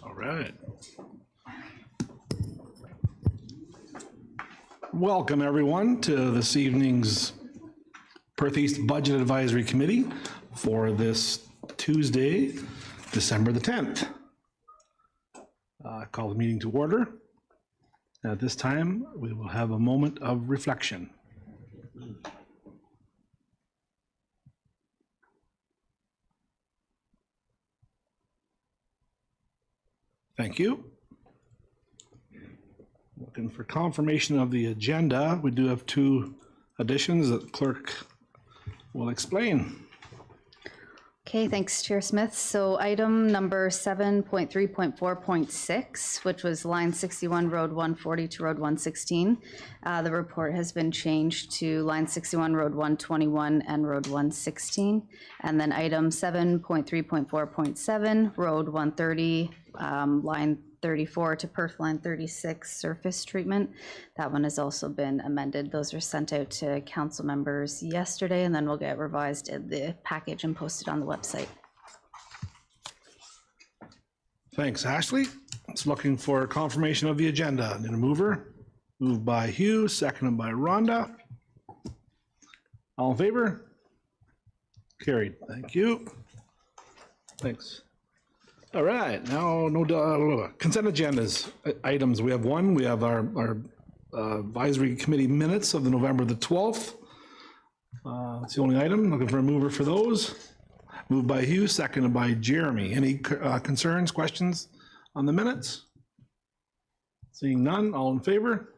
All right. Welcome everyone to this evening's Perth East Budget Advisory Committee for this Tuesday, December the 10th. I call the meeting to order. At this time, we will have a moment of reflection. Thank you. Looking for confirmation of the agenda. We do have two additions that the clerk will explain. Okay, thanks, Chair Smith. So item number 7.3.4.6, which was line 61, road 140 to road 116. The report has been changed to line 61, road 121 and road 116. And then item 7.3.4.7, road 130, line 34 to Perth line 36 surface treatment. That one has also been amended. Those were sent out to council members yesterday, and then we'll get revised in the package and posted on the website. Thanks, Ashley. It's looking for confirmation of the agenda. Need a mover? Moved by Hugh, seconded by Rhonda. All in favor? Carried. Thank you. Thanks. All right, now consent agendas items. We have one. We have our advisory committee minutes of the November the 12th. That's the only item. Looking for a mover for those. Moved by Hugh, seconded by Jeremy. Any concerns, questions on the minutes? Seeing none, all in favor?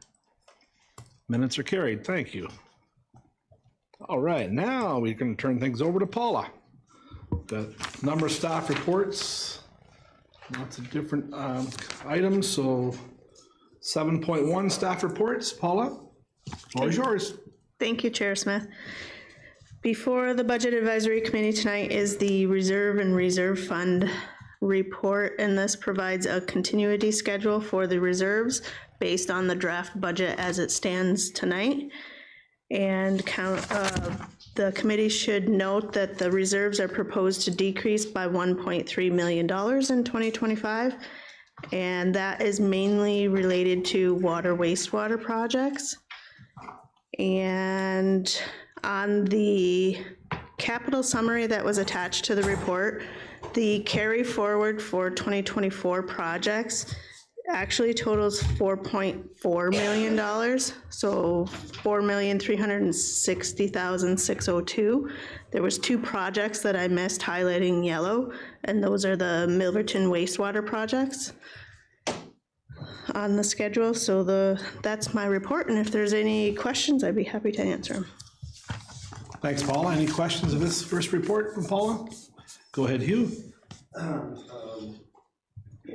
Minutes are carried. Thank you. All right, now we can turn things over to Paula. Got a number of staff reports. Lots of different items, so 7.1 staff reports. Paula, the floor is yours. Thank you, Chair Smith. Before the Budget Advisory Committee tonight is the Reserve and Reserve Fund report, and this provides a continuity schedule for the reserves based on the draft budget as it stands tonight. And the committee should note that the reserves are proposed to decrease by $1.3 million in 2025, and that is mainly related to water wastewater projects. And on the capital summary that was attached to the report, the carry forward for 2024 projects actually totals $4.4 million, so $4,360,602. There was two projects that I missed highlighting yellow, and those are the Milverton wastewater projects on the schedule. So that's my report, and if there's any questions, I'd be happy to answer them. Thanks, Paula. Any questions of this first report from Paula? Go ahead, Hugh.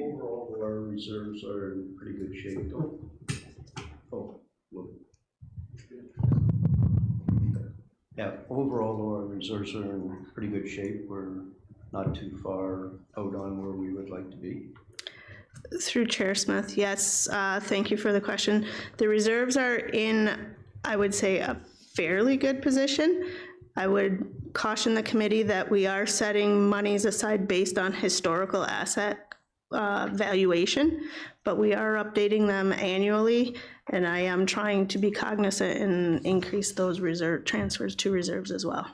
Overall, our reserves are in pretty good shape, though. Yeah, overall, our reserves are in pretty good shape. We're not too far out on where we would like to be. Through Chair Smith, yes, thank you for the question. The reserves are in, I would say, a fairly good position. I would caution the committee that we are setting monies aside based on historical asset valuation, but we are updating them annually, and I am trying to be cognizant and increase those reserve transfers to reserves as well.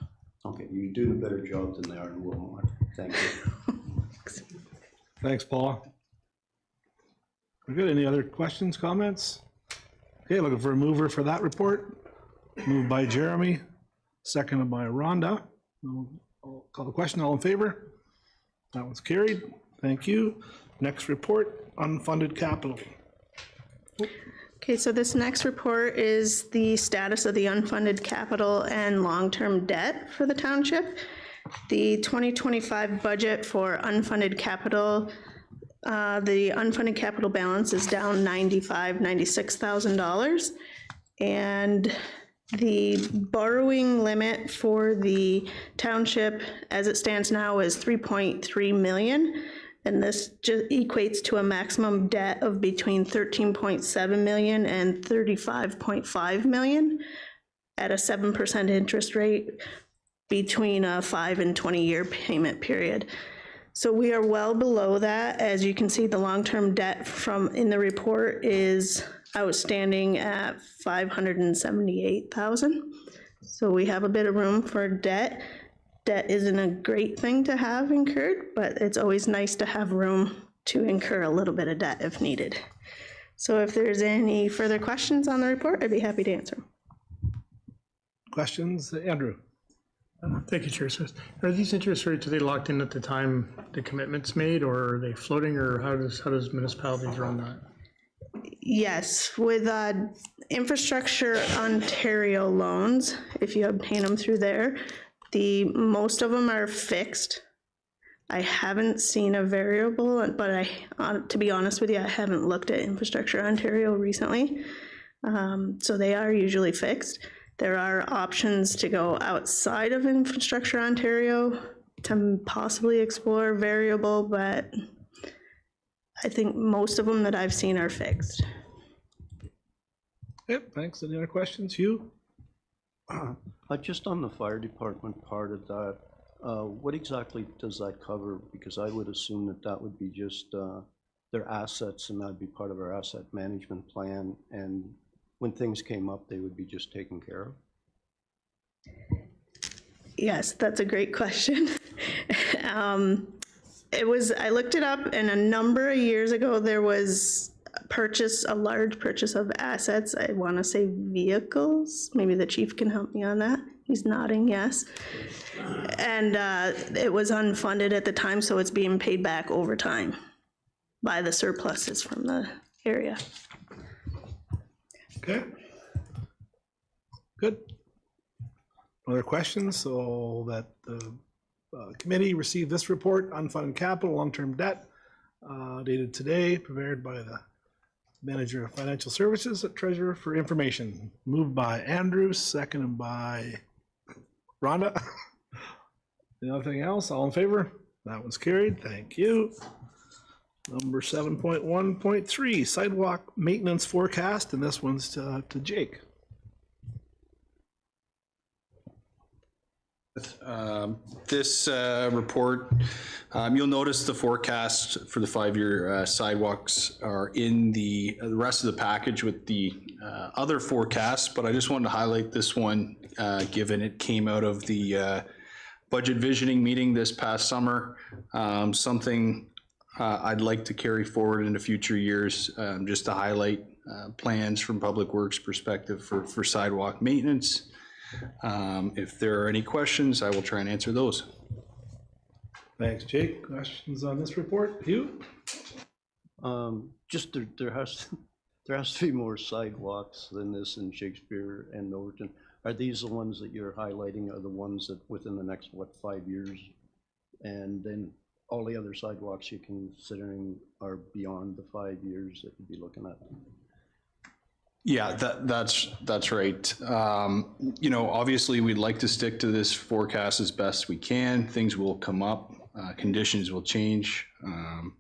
Okay, you're doing a better job than they are in Wilmot. Thank you. Thanks, Paula. We're good. Any other questions, comments? Okay, looking for a mover for that report. Moved by Jeremy, seconded by Rhonda. I'll call the question. All in favor? That one's carried. Thank you. Next report, unfunded capital. Okay, so this next report is the status of the unfunded capital and long-term debt for the township. The 2025 budget for unfunded capital, the unfunded capital balance is down $96,000, and the borrowing limit for the township as it stands now is $3.3 million. And this just equates to a maximum debt of between $13.7 million and $35.5 million at a 7% interest rate between a 5 and 20 year payment period. So we are well below that. As you can see, the long-term debt in the report is outstanding at $578,000. So we have a bit of room for debt. Debt isn't a great thing to have incurred, but it's always nice to have room to incur a little bit of debt if needed. So if there's any further questions on the report, I'd be happy to answer. Questions? Andrew? Thank you, Chair Smith. Are these interest rates, are they locked in at the time the commitment's made, or are they floating, or how does municipalities run that? Yes, with Infrastructure Ontario loans, if you obtain them through there, most of them are fixed. I haven't seen a variable, but to be honest with you, I haven't looked at Infrastructure Ontario recently. So they are usually fixed. There are options to go outside of Infrastructure Ontario to possibly explore variable, but I think most of them that I've seen are fixed. Yep, thanks. Any other questions? Hugh? Just on the fire department part of that, what exactly does that cover? Because I would assume that that would be just their assets, and that'd be part of our asset management plan, and when things came up, they would be just taken care of? Yes, that's a great question. I looked it up, and a number of years ago, there was a large purchase of assets. I want to say vehicles. Maybe the chief can help me on that. He's nodding yes. And it was unfunded at the time, so it's being paid back over time by the surpluses from the area. Okay. Good. Other questions? So that the committee received this report, unfunded capital, long-term debt, dated today, prepared by the Manager of Financial Services at Treasurer for information. Moved by Andrew, seconded by Rhonda. Anything else? All in favor? That one's carried. Thank you. Number 7.1.3, sidewalk maintenance forecast, and this one's to Jake. This report, you'll notice the forecast for the 5-year sidewalks are in the rest of the package with the other forecasts, but I just wanted to highlight this one given it came out of the budget visioning meeting this past summer. Something I'd like to carry forward into future years, just to highlight plans from Public Works perspective for sidewalk maintenance. If there are any questions, I will try and answer those. Thanks, Jake. Questions on this report? Hugh? Just there has to be more sidewalks than this in Shakespeare and Milverton. Are these the ones that you're highlighting are the ones that within the next, 5 years? And then all the other sidewalks you're considering are beyond the 5 years that you'd be looking at? Yeah, that's right. You know, obviously we'd like to stick to this forecast as best we can. Things will come up, conditions will change,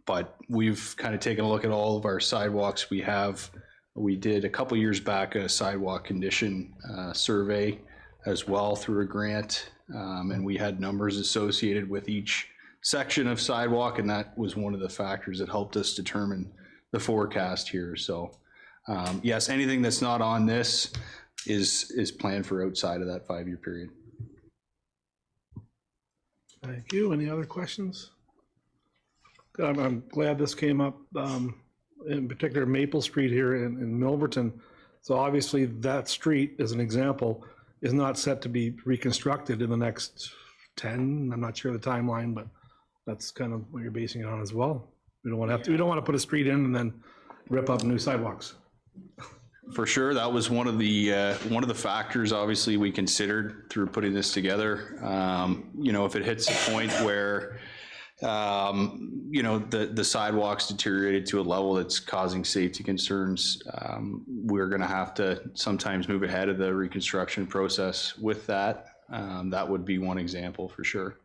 but we've kind of taken a look at all of our sidewalks we have. We did a couple years back a sidewalk condition survey as well through a grant, and we had numbers associated with each section of sidewalk, and that was one of the factors that helped us determine the forecast here. So yes, anything that's not on this is planned for outside of that 5-year period. Thank you. Any other questions? Good. I'm glad this came up, in particular Maple Street here in Milverton. So obviously that street, as an example, is not set to be reconstructed in the next 10, I'm not sure the timeline, but that's kind of what you're basing it on as well. We don't want to have to, we don't want to put a street in and then rip up new sidewalks. For sure, that was one of the factors obviously we considered through putting this together. You know, if it hits a point where you know, the sidewalks deteriorated to a level that's causing safety concerns, we're going to have to sometimes move ahead of the reconstruction process with that. That would be one example for sure.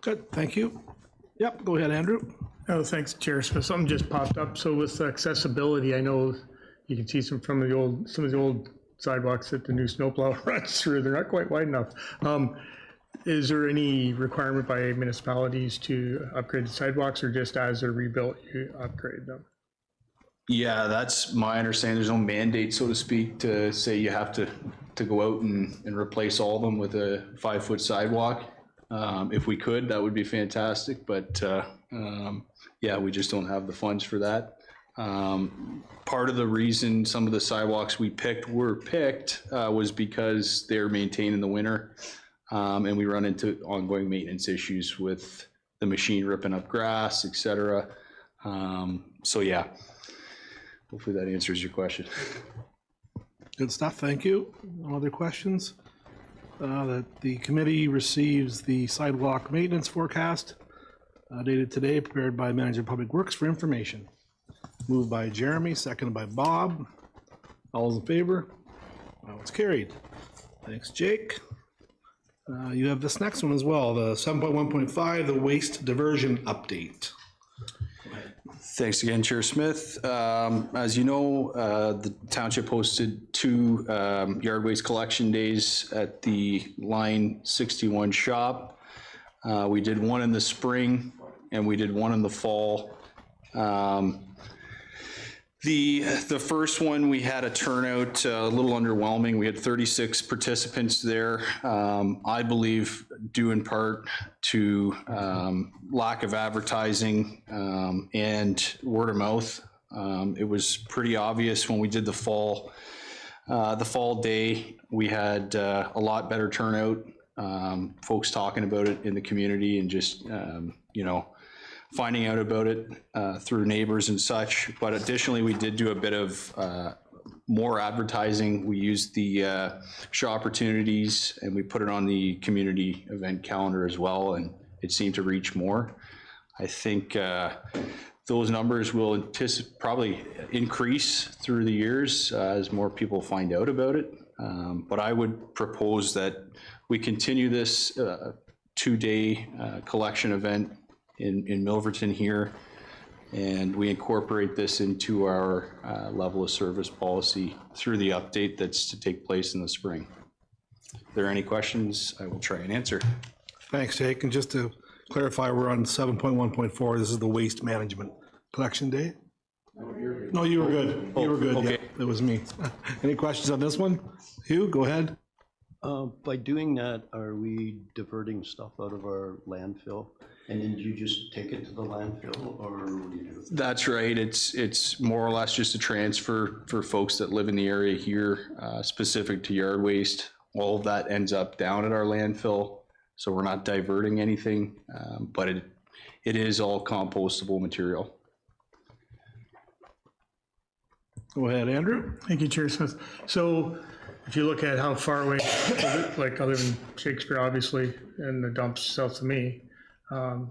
Good, thank you. Yep, go ahead, Andrew. Oh, thanks, Chair. So something just popped up. So with accessibility, I know you can see some of the old sidewalks that the new snowplow runs through. They're not quite wide enough. Is there any requirement by municipalities to upgrade the sidewalks, or just as they're rebuilt, you upgrade them? Yeah, that's my understanding. There's no mandate, so to speak, to say you have to go out and replace all of them with a 5-foot sidewalk. If we could, that would be fantastic, but yeah, we just don't have the funds for that. Part of the reason some of the sidewalks we picked was because they're maintained in the winter, and we run into ongoing maintenance issues with the machine ripping up grass, et cetera. So yeah, hopefully that answers your question. Good stuff, thank you. No other questions? That the committee receives the sidewalk maintenance forecast dated today, prepared by Manager of Public Works for information. Moved by Jeremy, seconded by Bob. All those in favor? It's carried. Thanks, Jake. You have this next one as well, the 7.1.5, the waste diversion update. Thanks again, Chair Smith. As you know, the township hosted 2 yard waste collection days at the Line 61 shop. We did one in the spring and we did one in the fall. The first one, we had a turnout a little underwhelming. We had 36 participants there. I believe due in part to lack of advertising and word of mouth. It was pretty obvious when we did the fall day. We had a lot better turnout, folks talking about it in the community and just, you know, finding out about it through neighbors and such. But additionally, we did do a bit of more advertising. We used the show opportunities and we put it on the community event calendar as well, and it seemed to reach more. I think those numbers will probably increase through the years as more people find out about it. But I would propose that we continue this 2-day collection event in Milverton here, and we incorporate this into our level of service policy through the update that's to take place in the spring. If there are any questions, I will try and answer. Thanks, Jake. And just to clarify, we're on 7.1.4. This is the waste management collection day. No, you were good. You were good. okay. Yeah, it was me. Any questions on this one? Hugh, go ahead. By doing that, are we diverting stuff out of our landfill? And then do you just take it to the landfill, or what do you do? That's right. It's more or less just a transfer for folks that live in the area here, specific to yard waste. All of that ends up down at our landfill, so we're not diverting anything, but it is all compostable material. Go ahead, Andrew. Thank you, Chair Smith. So if you look at how far away, like I live in Shakespeare, obviously, and the dumps south of me.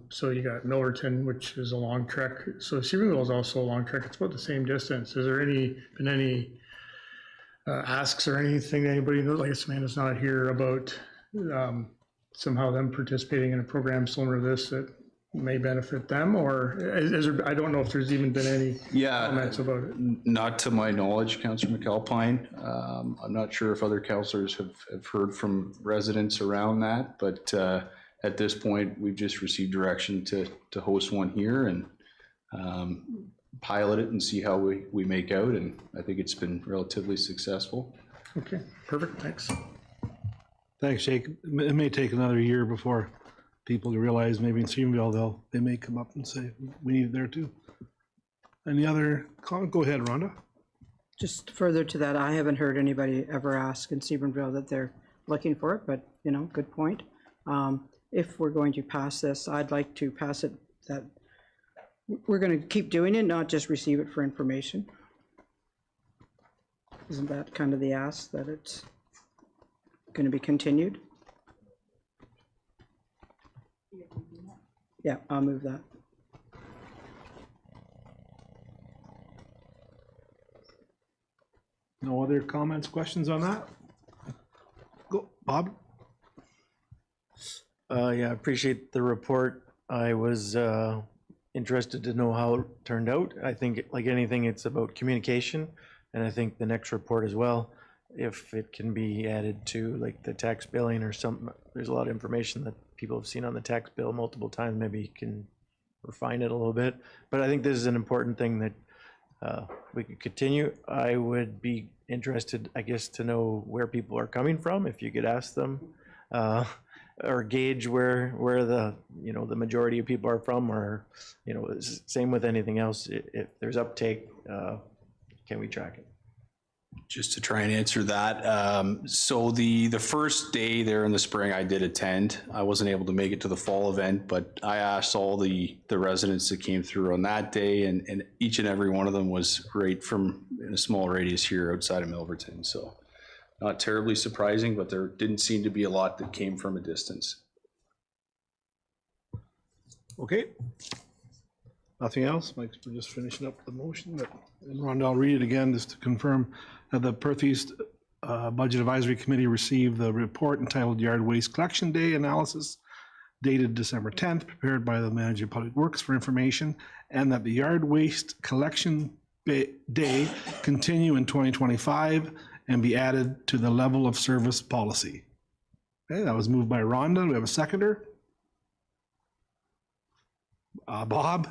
So you got Milverton, which is a long trek. So Searingville is also a long trek. It's about the same distance. Is there been any asks or anything that anybody knows? Like Amanda's not here about somehow them participating in a program similar to this that may benefit them, or is there, I don't know if there's even been any comments about it. Not to my knowledge, Councillor McAlpine. I'm not sure if other councillors have heard from residents around that, but at this point, we've just received direction to host one here and pilot it and see how we make out, and I think it's been relatively successful. Okay, perfect, thanks. Thanks, Jake. It may take another year before people realize maybe in Stephenville they may come up and say, we need it there too. Any other comment? Go ahead, Rhonda. Just further to that, I haven't heard anybody ever ask in Stephenville that they're looking for it, but, you know, good point. If we're going to pass this, I'd like to pass it that we're going to keep doing it, not just receive it for information. Isn't that kind of the ask, that it's going to be continued? Yeah, I'll move that. No other comments, questions on that? Go, Bob. Yeah, appreciate the report. I was interested to know how it turned out. I think, like anything, it's about communication, and I think the next report as well. if it can be added to like the tax billing or some, there's a lot of information that people have seen on the tax bill multiple times, maybe you can refine it a little bit. But I think this is an important thing that we could continue. I would be interested, I guess, to know where people are coming from, if you could ask them, or gauge where the, you know, the majority of people are from, or, you know, same with anything else. If there's uptake, can we track it? Just to try and answer that. So the first day there in the spring, I did attend. I wasn't able to make it to the fall event, but I asked all the residents that came through on that day, and each and every one of them was right from in a small radius here outside of Milverton. So not terribly surprising, but there didn't seem to be a lot that came from a distance. Okay. Nothing else? Mike, we're just finishing up the motion, and Rhonda, I'll read it again just to confirm that the Perth East Budget Advisory Committee received the report entitled Yard Waste Collection Day Analysis dated December 10th, prepared by the Manager of Public Works for information, and that the Yard Waste Collection Day continue in 2025 and be added to the level of service policy. Okay, that was moved by Rhonda. Do we have a seconder? Bob?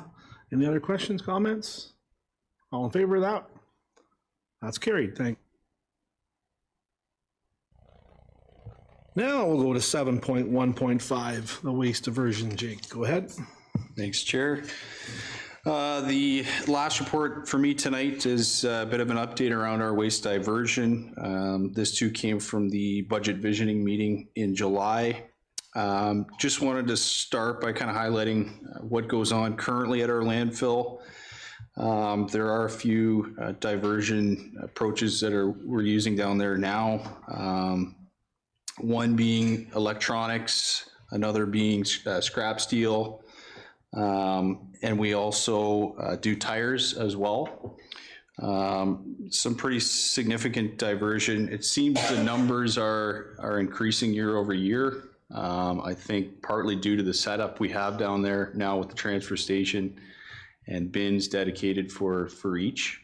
Any other questions, comments? All in favor of that? That's carried, Now we'll go to 7.1.5, the waste diversion. Jake, go ahead. Thanks, Chair. The last report for me tonight is a bit of an update around our waste diversion. This too came from the budget visioning meeting in July. Just wanted to start by kind of highlighting what goes on currently at our landfill. There are a few diversion approaches that we're using down there now. One being electronics, another being scrap steel, and we also do tires as well. Some pretty significant diversion. It seems the numbers are increasing year over year. I think partly due to the setup we have down there now with the transfer station and bins dedicated for each.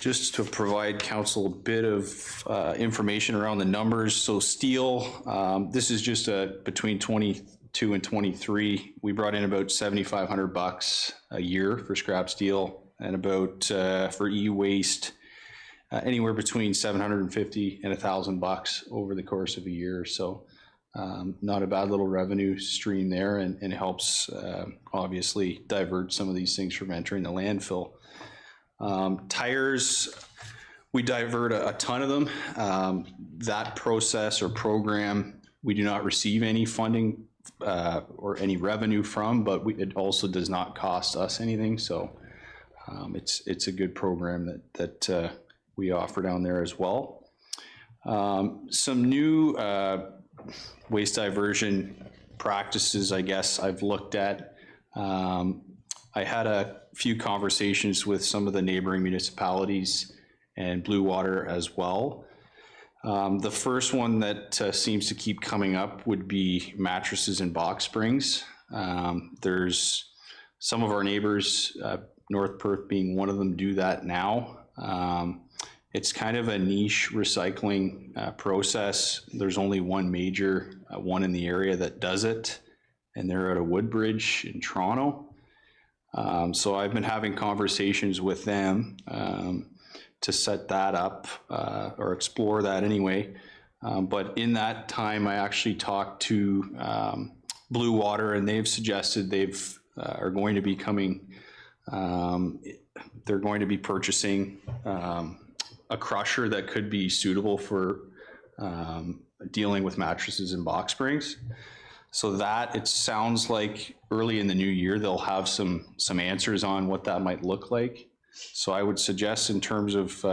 Just to provide council a bit of information around the numbers. So steel, this is just between 22 and 23. We brought in about $7,500 a year for scrap steel, and about for e-waste, anywhere between $750 and $1,000 over the course of a year. So not a bad little revenue stream there, and helps obviously divert some of these things from entering the landfill. Tires, we divert a ton of them. That process or program, we do not receive any funding or any revenue from, but it also does not cost us anything. So it's a good program that we offer down there as well. Some new waste diversion practices, I guess, I've looked at. I had a few conversations with some of the neighboring municipalities and Blue Water as well. The first one that seems to keep coming up would be mattresses and box springs. There's some of our neighbors, North Perth being one of them, do that now. It's kind of a niche recycling process. There's only one major one in the area that does it, and they're out of Woodbridge in Toronto. So I've been having conversations with them to set that up or explore that anyway. But in that time, I actually talked to Blue Water, and they've suggested are going to be coming. They're going to be purchasing a crusher that could be suitable for dealing with mattresses and box springs. So that, it sounds like early in the new year, they'll have some answers on what that might look like. So I would suggest, in terms of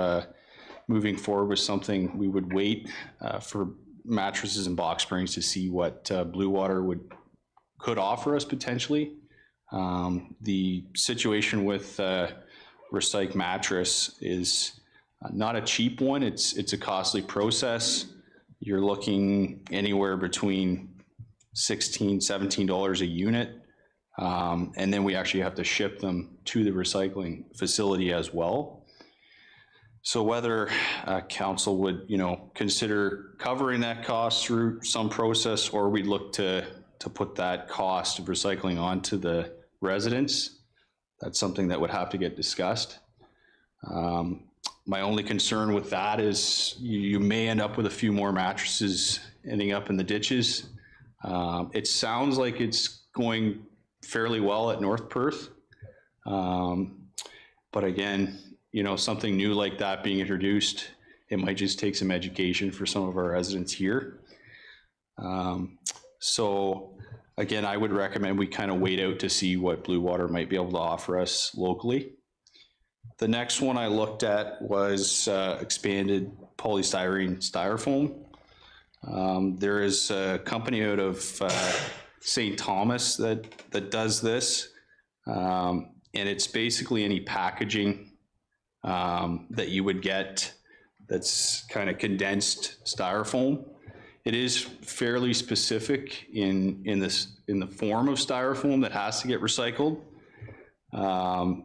moving forward with something, we would wait for mattresses and box springs to see what Blue Water could offer us potentially. The situation with Recyc mattress is not a cheap one. It's a costly process. You're looking anywhere between $16, $17 a unit. And then we actually have to ship them to the recycling facility as well. So whether council would, consider covering that cost through some process, or we'd look to put that cost of recycling onto the residents, that's something that would have to get discussed. My only concern with that is you may end up with a few more mattresses ending up in the ditches. It sounds like it's going fairly well at North Perth. But again, something new like that being introduced, it might just take some education for some of our residents here. So again, I would recommend we kind of wait out to see what Blue Water might be able to offer us locally. The next one I looked at was expanded polystyrene styrofoam. There is a company out of St. Thomas that does this, and it's basically any packaging that you would get that's kind of condensed styrofoam. It is fairly specific in the form of styrofoam that has to get recycled.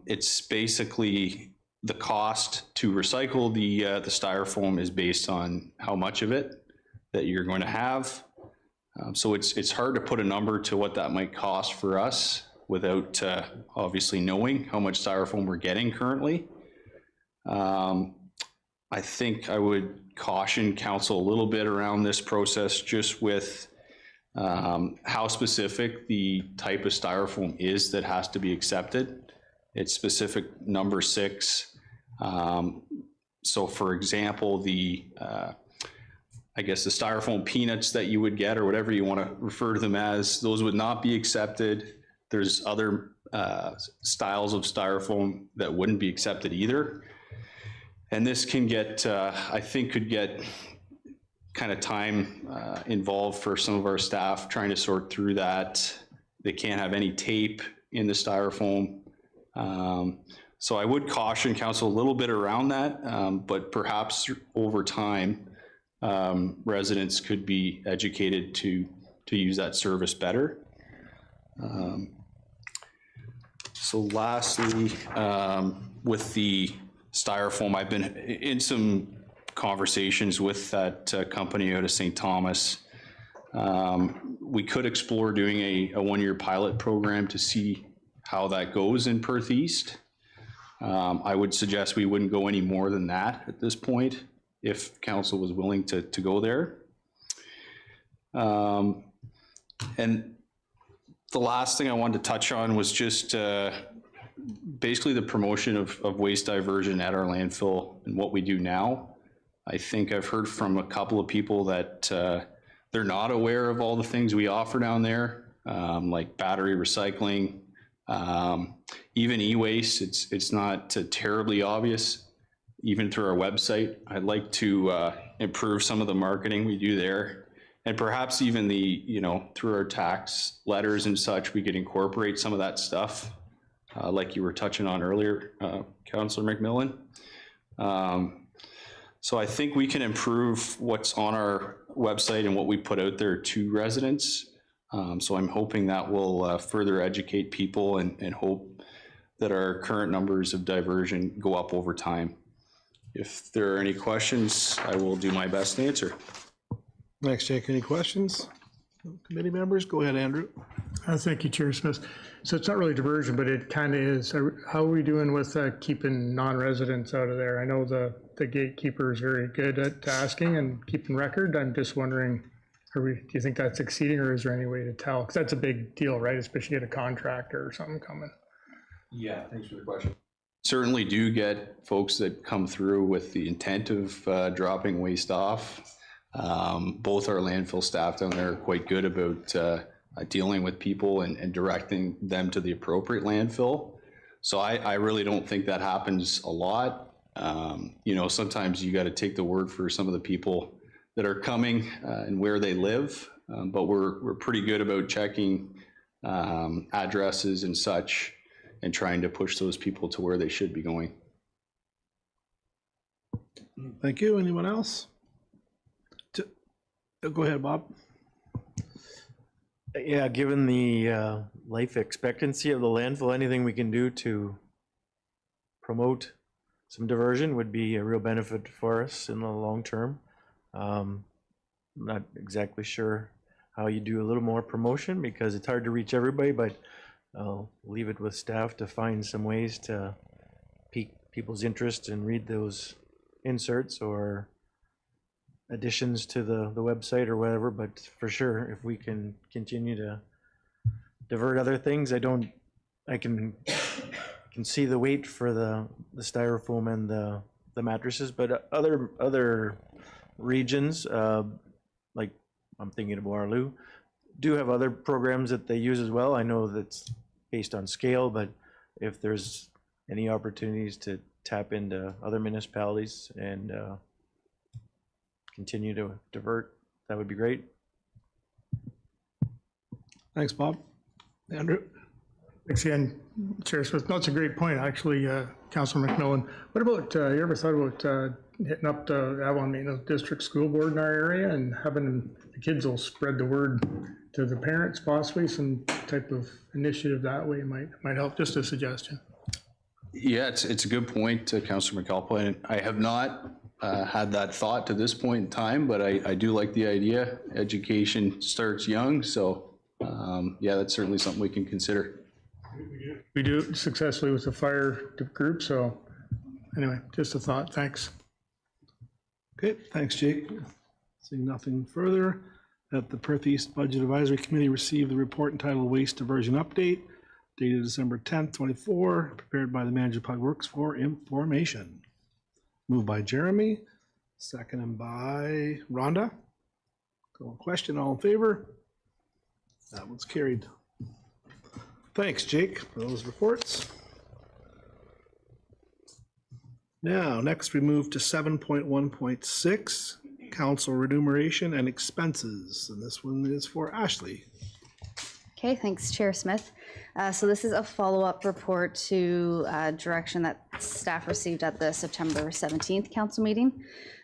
It's basically the cost to recycle the styrofoam is based on how much of it that you're going to have. So it's hard to put a number to what that might cost for us without obviously knowing how much styrofoam we're getting currently. I think I would caution council a little bit around this process, just with how specific the type of styrofoam is that has to be accepted. It's specific number 6. So for example, I guess the styrofoam peanuts that you would get, or whatever you want to refer to them as, those would not be accepted. There's other styles of styrofoam that wouldn't be accepted either. And this can get, I think could get kind of time involved for some of our staff trying to sort through that. They can't have any tape in the styrofoam. So I would caution council a little bit around that, but perhaps over time, residents could be educated to use that service better. So lastly, with the styrofoam, I've been in some conversations with that company out of St. Thomas. We could explore doing a 1-year pilot program to see how that goes in Perth East. I would suggest we wouldn't go any more than that at this point, if council was willing to go there. And the last thing I wanted to touch on was just basically the promotion of waste diversion at our landfill and what we do now. I think I've heard from a couple of people that they're not aware of all the things we offer down there, like battery recycling, even e-waste. It's not terribly obvious, even through our website. I'd like to improve some of the marketing we do there, and perhaps even through our tax letters and such, we could incorporate some of that stuff, like you were touching on earlier, Councillor McMillan. So I think we can improve what's on our website and what we put out there to residents. So I'm hoping that will further educate people and hope that our current numbers of diversion go up over time. If there are any questions, I will do my best to answer. Thanks, Jake. Any questions? Committee members? Go ahead, Andrew. Thank you, Chair Smith. So it's not really diversion, but it kind of is. How are we doing with keeping non-residents out of there? I know the gatekeeper is very good at asking and keeping record. I'm just wondering, do you think that's succeeding, or is there any way to tell? Because that's a big deal, right? Especially get a contractor or something coming. Yeah, thanks for the question. Certainly do get folks that come through with the intent of dropping waste off. Both our landfill staff down there are quite good about dealing with people and directing them to the appropriate landfill. So I really don't think that happens a lot. Sometimes you got to take the word for some of the people that are coming and where they live, but we're pretty good about checking addresses and such and trying to push those people to where they should be going. Thank you. Anyone else? Go ahead, Bob. Yeah, given the life expectancy of the landfill, anything we can do to promote some diversion would be a real benefit for us in the long term. I'm not exactly sure how you do a little more promotion because it's hard to reach everybody, but I'll leave it with staff to find some ways to pique people's interest and read those inserts or additions to the website or whatever. But for sure, if we can continue to divert other things, I can see the weight for the styrofoam and the mattresses, but other regions, like I'm thinking of Waterloo, do have other programs that they use as well. I know that's based on scale, but if there's any opportunities to tap into other municipalities and continue to divert, that would be great. Thanks, Bob. Andrew? Thanks again, Chair Smith. No, it's a great point, actually, Councilor McMillan. What about, you ever thought about hitting up the Avalon Maintenance District School Board in our area and having the kids will spread the word to the parents, possibly some type of initiative that way might help, just a suggestion. Yeah, it's a good point, Councilor McAlpine. I have not had that thought to this point in time, but I do like the idea. Education starts young, so yeah, that's certainly something we can consider. We do it successfully with the fire group, so anyway, just a thought, thanks. Okay, thanks, Jake. Seeing nothing further, that the Perth East Budget Advisory Committee received the report entitled Waste Diversion Update, dated December 10th, 24, prepared by the Manager of Public Works for information. Moved by Jeremy, seconded by Rhonda. Call question, all in favor? That one's carried. Thanks, Jake, for those reports. Now, next we move to 7.1.6, council remuneration and expenses. And this one is for Ashley. Okay, thanks, Chair Smith. So this is a follow-up report to direction that staff received at the September 17th council meeting.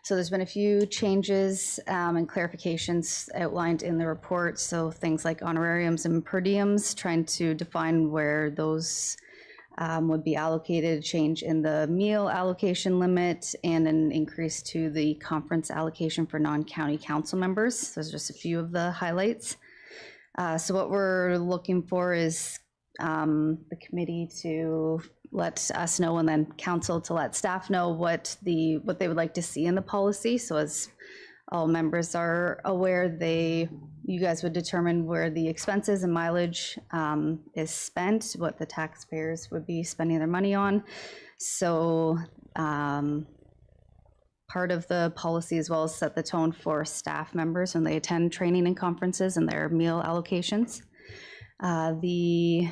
So there's been a few changes and clarifications outlined in the report. So things like honorariums and per diems, trying to define where those would be allocated, change in the meal allocation limit, and an increase to the conference allocation for non-county council members. Those are just a few of the highlights. So what we're looking for is the committee to let us know and then council to let staff know what they would like to see in the policy. So as all members are aware, you guys would determine where the expenses and mileage is spent, what the taxpayers would be spending their money on. So part of the policy as well is set the tone for staff members when they attend training and conferences and their meal allocations. The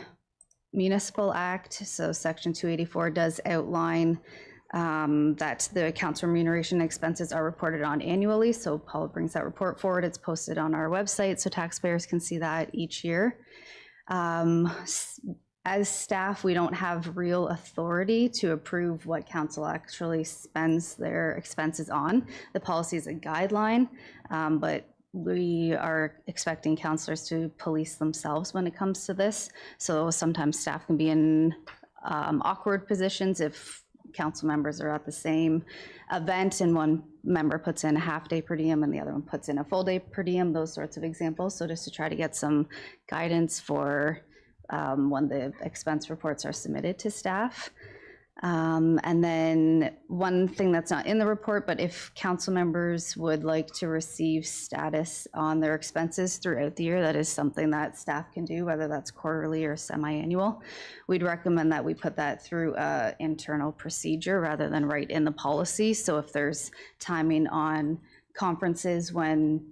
Municipal Act, so Section 284, does outline that the council remuneration expenses are reported on annually. So Paul brings that report forward. It's posted on our website so taxpayers can see that each year. As staff, we don't have real authority to approve what council actually spends their expenses on. The policy is a guideline, but we are expecting councilors to police themselves when it comes to this. So sometimes staff can be in awkward positions if council members are at the same event and one member puts in a half-day per diem and the other one puts in a full-day per diem, those sorts of examples. So just to try to get some guidance for when the expense reports are submitted to staff. And then one thing that's not in the report, but if council members would like to receive status on their expenses throughout the year, that is something that staff can do, whether that's quarterly or semi-annual. We'd recommend that we put that through an internal procedure rather than right in the policy. So if there's timing on conferences when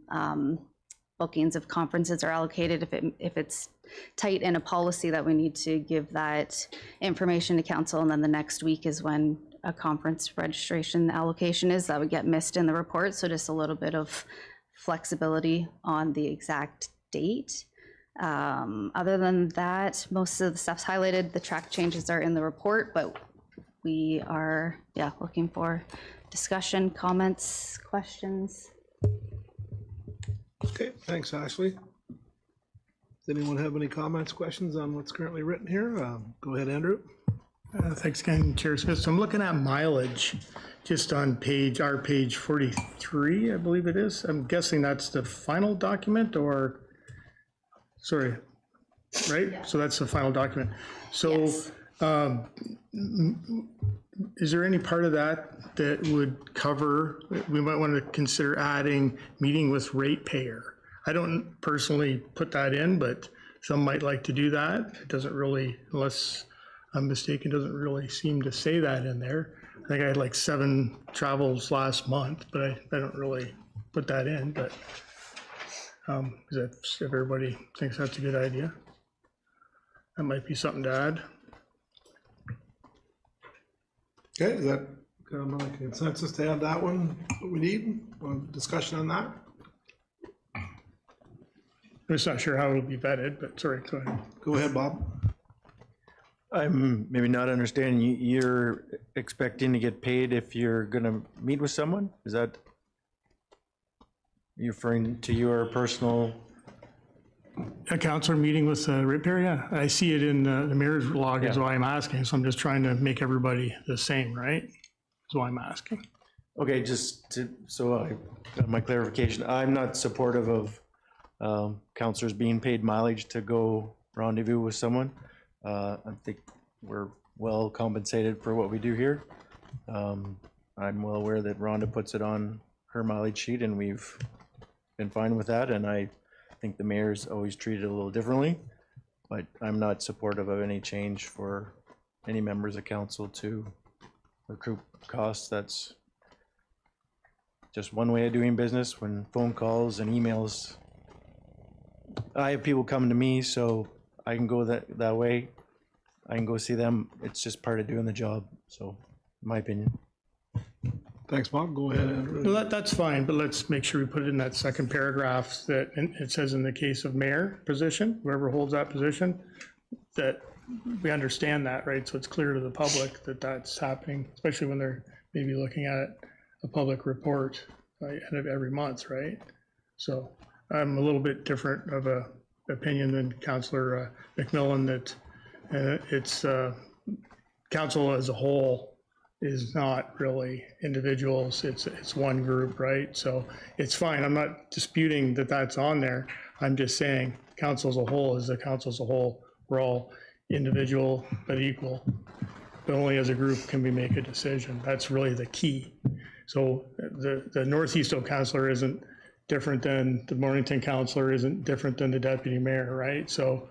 bookings of conferences are allocated, if it's tight in a policy that we need to give that information to council, and then the next week is when a conference registration allocation is, that would get missed in the report. So just a little bit of flexibility on the exact date. Other than that, most of the stuff's highlighted. The track changes are in the report, but we are looking for discussion, comments, questions. Okay, thanks, Ashley. Does anyone have any comments, questions on what's currently written here? Go ahead, Andrew. Thanks again, Chair Smith. So I'm looking at mileage just on our page 43, I believe it is. I'm guessing that's the final document or, sorry, right? So that's the final document. So Yes. is there any part of that that would cover, we might want to consider adding meeting with ratepayer? I don't personally put that in, but some might like to do that. It doesn't really, unless I'm mistaken, doesn't really seem to say that in there. I think I had like 7 travels last month, but I don't really put that in, but if everybody thinks that's a good idea, that might be something to add. Okay, is that kind of a consensus to add that one, what we need? Want discussion on that? I'm just not sure how it'll be vetted, but sorry, go ahead. Go ahead, Bob. I'm maybe not understanding, you're expecting to get paid if you're gonna meet with someone? Is that, you referring to your personal? A counselor meeting with a ratepayer, yeah. I see it in the mayor's log is Yeah. why I'm asking, so I'm just trying to make everybody the same, right? That's why I'm asking. Okay, just to, so I got my clarification, I'm not supportive of counselors being paid mileage to go rendezvous with someone. I think we're well compensated for what we do here. I'm well aware that Rhonda puts it on her mileage sheet and we've been fine with that. And I think the mayor's always treated it a little differently, but I'm not supportive of any change for any members of council to recoup costs. That's just one way of doing business. When phone calls and emails, I have people come to me, so I can go that way. I can go see them. It's just part of doing the job. So, in my opinion. Thanks, Bob. Go ahead, Andrew. Well, that's fine, but let's make sure we put it in that second paragraph that it says in the case of mayor position, whoever holds that position, that we understand that, right? So it's clear to the public that that's happening, especially when they're maybe looking at a public report end of every month, right? So I'm a little bit different of a opinion than Councillor McMillan that it's council as a whole is not really individuals, it's one group, right? So it's fine, I'm not disputing that that's on there. I'm just saying council as a whole is the council as a whole. We're all individual but equal, but only as a group can we make a decision. That's really the key. So the Northeast councillor isn't different than the Mornington councillor, isn't different than the deputy mayor, right? So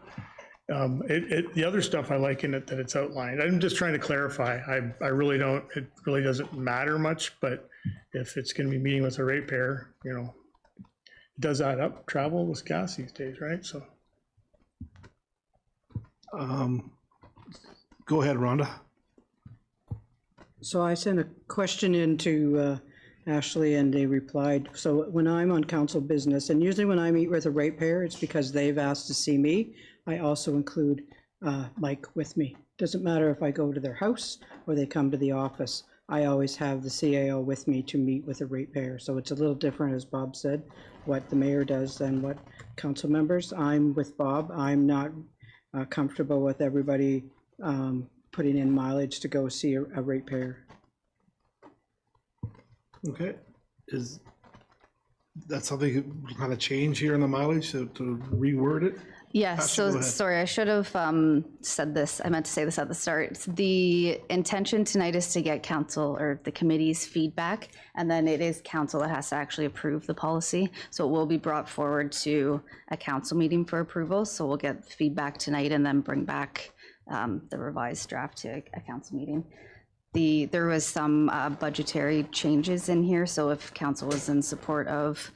the other stuff I like in it that it's outlined. I'm just trying to clarify. I really don't, it really doesn't matter much, but if it's going to be meeting with a ratepayer, you know, it does add up, travel with gas these days, right? So. Go ahead, Rhonda. So I sent a question in to Ashley and they replied. So when I'm on council business, and usually when I meet with a ratepayer, it's because they've asked to see me. I also include Mike with me. Doesn't matter if I go to their house or they come to the office. I always have the CAO with me to meet with a ratepayer. So it's a little different, as Bob said, what the mayor does than what council members. I'm with Bob. I'm not comfortable with everybody putting in mileage to go see a ratepayer. Okay, is that something you kind of change here in the mileage to reword it? Yes, Ashley, so go ahead. sorry, I should have said this. I meant to say this at the start. The intention tonight is to get council or the committee's feedback, and then it is council that has to actually approve the policy. So it will be brought forward to a council meeting for approval. So we'll get feedback tonight and then bring back the revised draft to a council meeting. There was some budgetary changes in here, so if council was in support of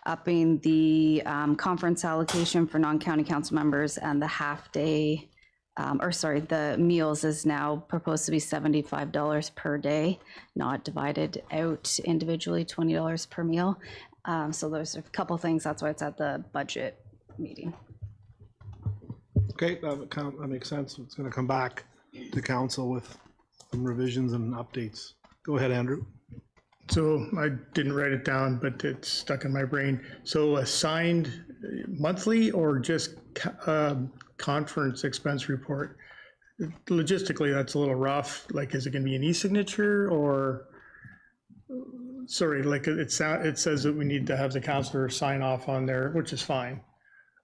upping the conference allocation for non-county council members and the half-day, the meals is now proposed to be $75 per day, not divided out individually, $20 per meal. So there's a couple things, that's why it's at the budget meeting. Okay, that makes sense. It's going to come back to council with some revisions and updates. Go ahead, Andrew. So I didn't write it down, but it's stuck in my brain. So assigned monthly or just conference expense report? logistically, that's a little rough. Like, is it gonna be an e-signature or, sorry, like it says that we need to have the counselor sign off on their, which is fine,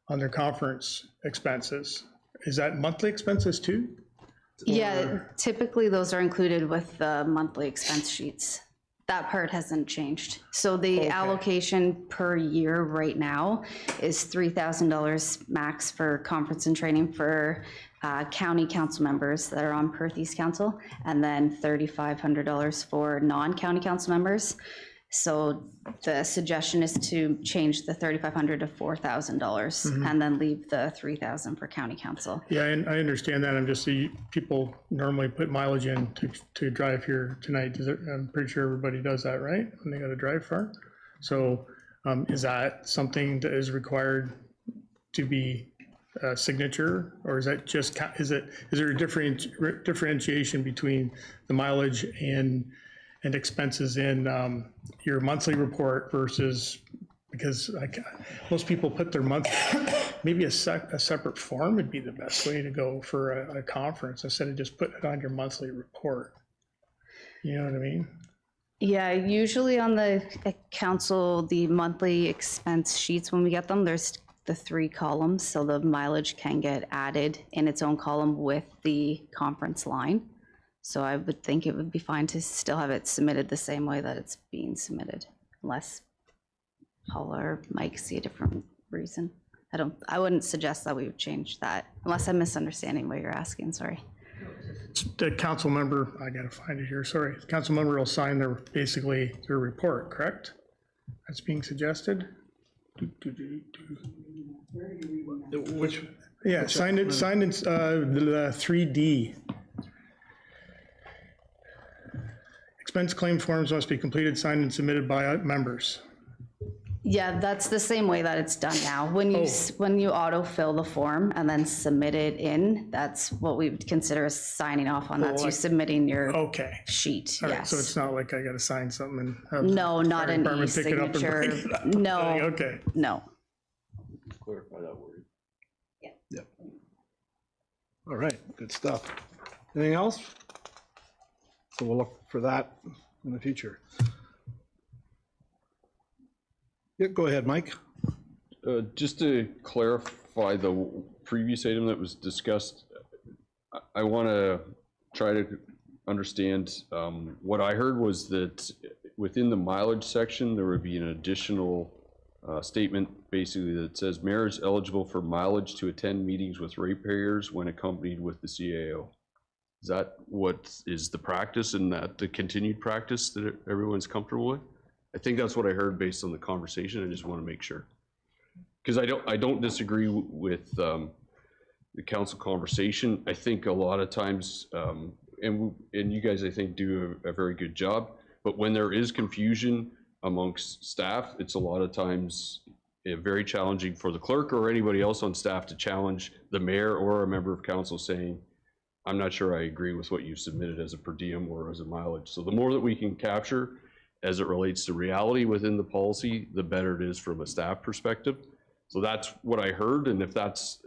on their conference expenses. Is that monthly expenses too? Yeah, typically those are included with the monthly expense sheets. That part hasn't changed. So the allocation per year right now is $3,000 max for conference and training for county council members that are on Perth East Council, and then $3,500 for non-county council members. So the suggestion is to change the $3,500 to $4,000 and then leave the $3,000 for county council. Yeah, and I understand that. I'm just, people normally put mileage in to drive here tonight. I'm pretty sure everybody does that, right? When they got to drive far. So is that something that is required to be a signature, or is that just, is there a differentiation between the mileage and expenses in your monthly report versus, because most people put their month, maybe a separate form would be the best way to go for a conference instead of just putting it on your monthly report. You know what I mean? Yeah, usually on the council, the monthly expense sheets, when we get them, there's the 3 columns, so the mileage can get added in its own column with the conference line. So I would think it would be fine to still have it submitted the same way that it's being submitted, unless Paul or Mike see a different reason. I wouldn't suggest that we would change that, unless I'm misunderstanding what you're asking, sorry. The council member, I gotta find it here, sorry. The council member will sign basically their report, correct? That's being suggested? Which, Yeah, signed in, the 3D. Expense claim forms must be completed, signed, and submitted by members. Yeah, that's the same way that it's done now. When you autofill the form and then submit it in, that's what we would consider as signing off on. That's you submitting your Okay. sheet, All right, yes. so it's not like I gotta sign something and have. No, the not fire an department pick it up and e-signature. break it up. No, Okay. no. Clarify that word. yep. All right, good stuff. Anything else? So we'll look for that in the future. Yeah, go ahead, Mike. Just to clarify the previous item that was discussed, I want to try to understand, what I heard was that within the mileage section, there would be an additional statement basically that says mayor is eligible for mileage to attend meetings with ratepayers when accompanied with the CAO. Is that what is the practice and that the continued practice that everyone's comfortable with? I think that's what I heard based on the conversation. I just want to make sure. Because I don't disagree with the council conversation. I think a lot of times, and you guys I think do a very good job, but when there is confusion amongst staff, it's a lot of times very challenging for the clerk or anybody else on staff to challenge the mayor or a member of council saying, I'm not sure I agree with what you've submitted as a per diem or as a mileage. So the more that we can capture as it relates to reality within the policy, the better it is from a staff perspective. So that's what I heard, and if that's,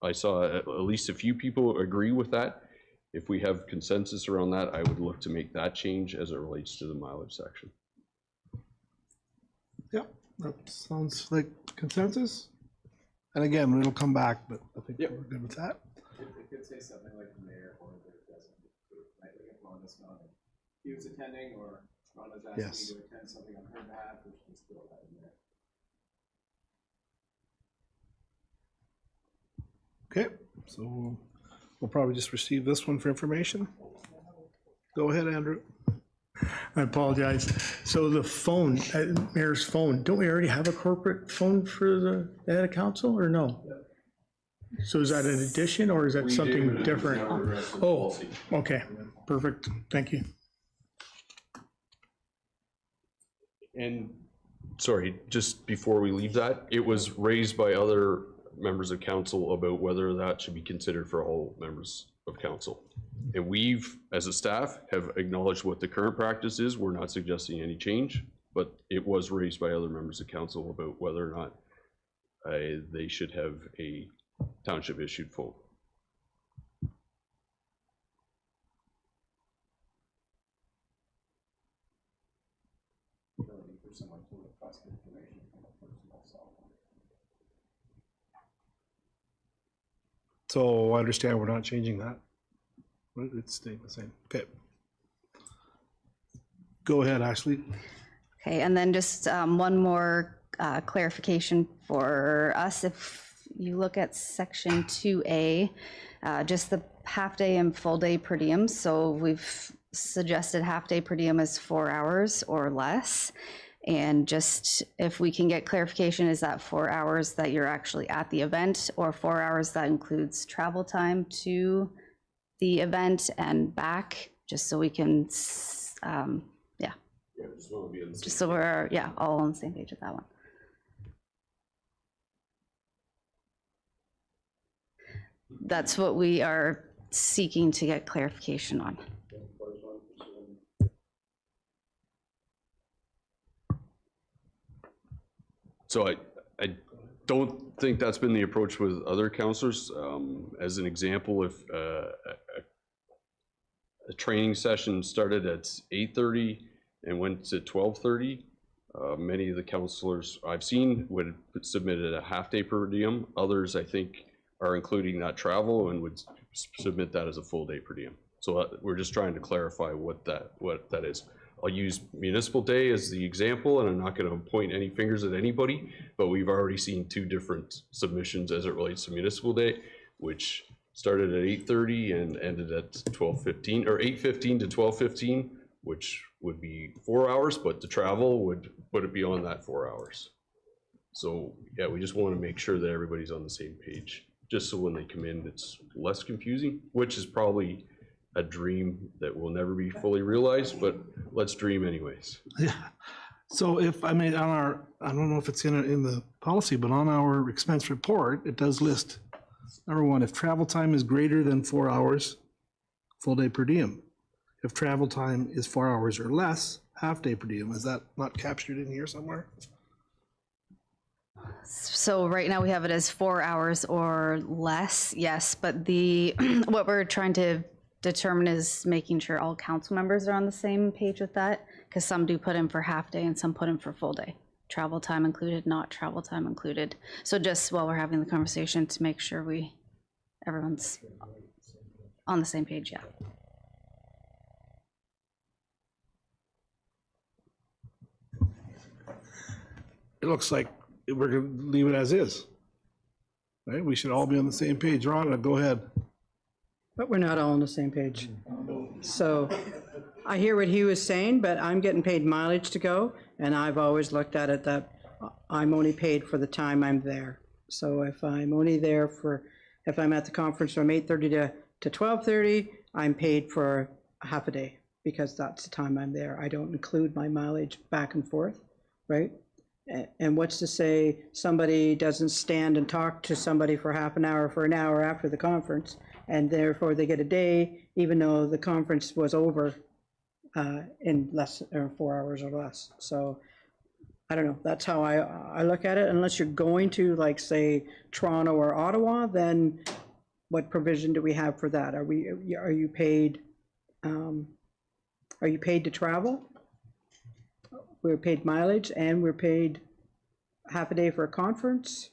I saw at least a few people agree with that. If we have consensus around that, I would look to make that change as it relates to the mileage section. Yeah, that sounds like consensus. And again, it'll come back, but I think we're good with that. It could say something like the mayor, or if it doesn't, it might look at Rhonda's not. He was attending, or Rhonda's asking me to attend something on her behalf, which can still have in there. Okay, so we'll probably just receive this one for information. Go ahead, Andrew. I apologize. So the phone, mayor's phone, don't we already have a corporate phone for the head of council or no? So is that an addition or is that something different? Oh, okay, perfect. Thank you. And sorry, just before we leave that, it was raised by other members of council about whether that should be considered for all members of council. And we've, as a staff, have acknowledged what the current practice is. We're not suggesting any change, but it was raised by other members of council about whether or not they should have a township issued phone. So I understand we're not changing that. Right, it's staying the same. Okay. Go ahead, Ashley. Okay, and then just one more clarification for us. If you look at section 2A, just the half-day and full-day per diem. So we've suggested half-day per diem is 4 hours or less. And just if we can get clarification, is that 4 hours that you're actually at the event, or 4 hours that includes travel time to the event and back, just so we can, just so we're, all on the same page with that one. That's what we are seeking to get clarification on. So I don't think that's been the approach with other counselors. As an example, if a training session started at 8:30 and went to 12:30, many of the counselors I've seen would submit a half-day per diem. Others, I think, are including that travel and would submit that as a full day per diem. So we're just trying to clarify what that is. I'll use municipal day as the example, and I'm not going to point any fingers at anybody, but we've already seen 2 different submissions as it relates to municipal day, which started at 8:30 and ended at 12:15, or 8:15 to 12:15, which would be 4 hours, but the travel would put it beyond that 4 hours. So yeah, we just want to make sure that everybody's on the same page, just so when they come in, it's less confusing, which is probably a dream that will never be fully realized, but let's dream anyways. Yeah. So if, I mean, on our, I don't know if it's in the policy, but on our expense report, it does list, number 1, if travel time is greater than 4 hours, full day per diem. If travel time is 4 hours or less, half day per diem. Is that not captured in here somewhere? So right now we have it as 4 hours or less, yes, but the, what we're trying to determine is making sure all council members are on the same page with that, because some do put in for half day and some put in for full day. Travel time included, not travel time included. So just while we're having the conversation to make sure everyone's on the same page, yeah. It looks like we're going to leave it as is. Right? We should all be on the same page. Rhonda, go ahead. But we're not all on the same page. So I hear what he was saying, but I'm getting paid mileage to go, and I've always looked at it that I'm only paid for the time I'm there. So if I'm only there if I'm at the conference from 8:30 to 12:30, I'm paid for half a day, because that's the time I'm there. I don't include my mileage back and forth, right? And what's to say somebody doesn't stand and talk to somebody for half an hour, for an hour after the conference, and therefore they get a day, even though the conference was over in less, or 4 hours or less. So I don't know, that's how I look at it. Unless you're going to, like, say, Toronto or Ottawa, then what provision do we have for that? Are you paid to travel? We're paid mileage, and we're paid half a day for a conference.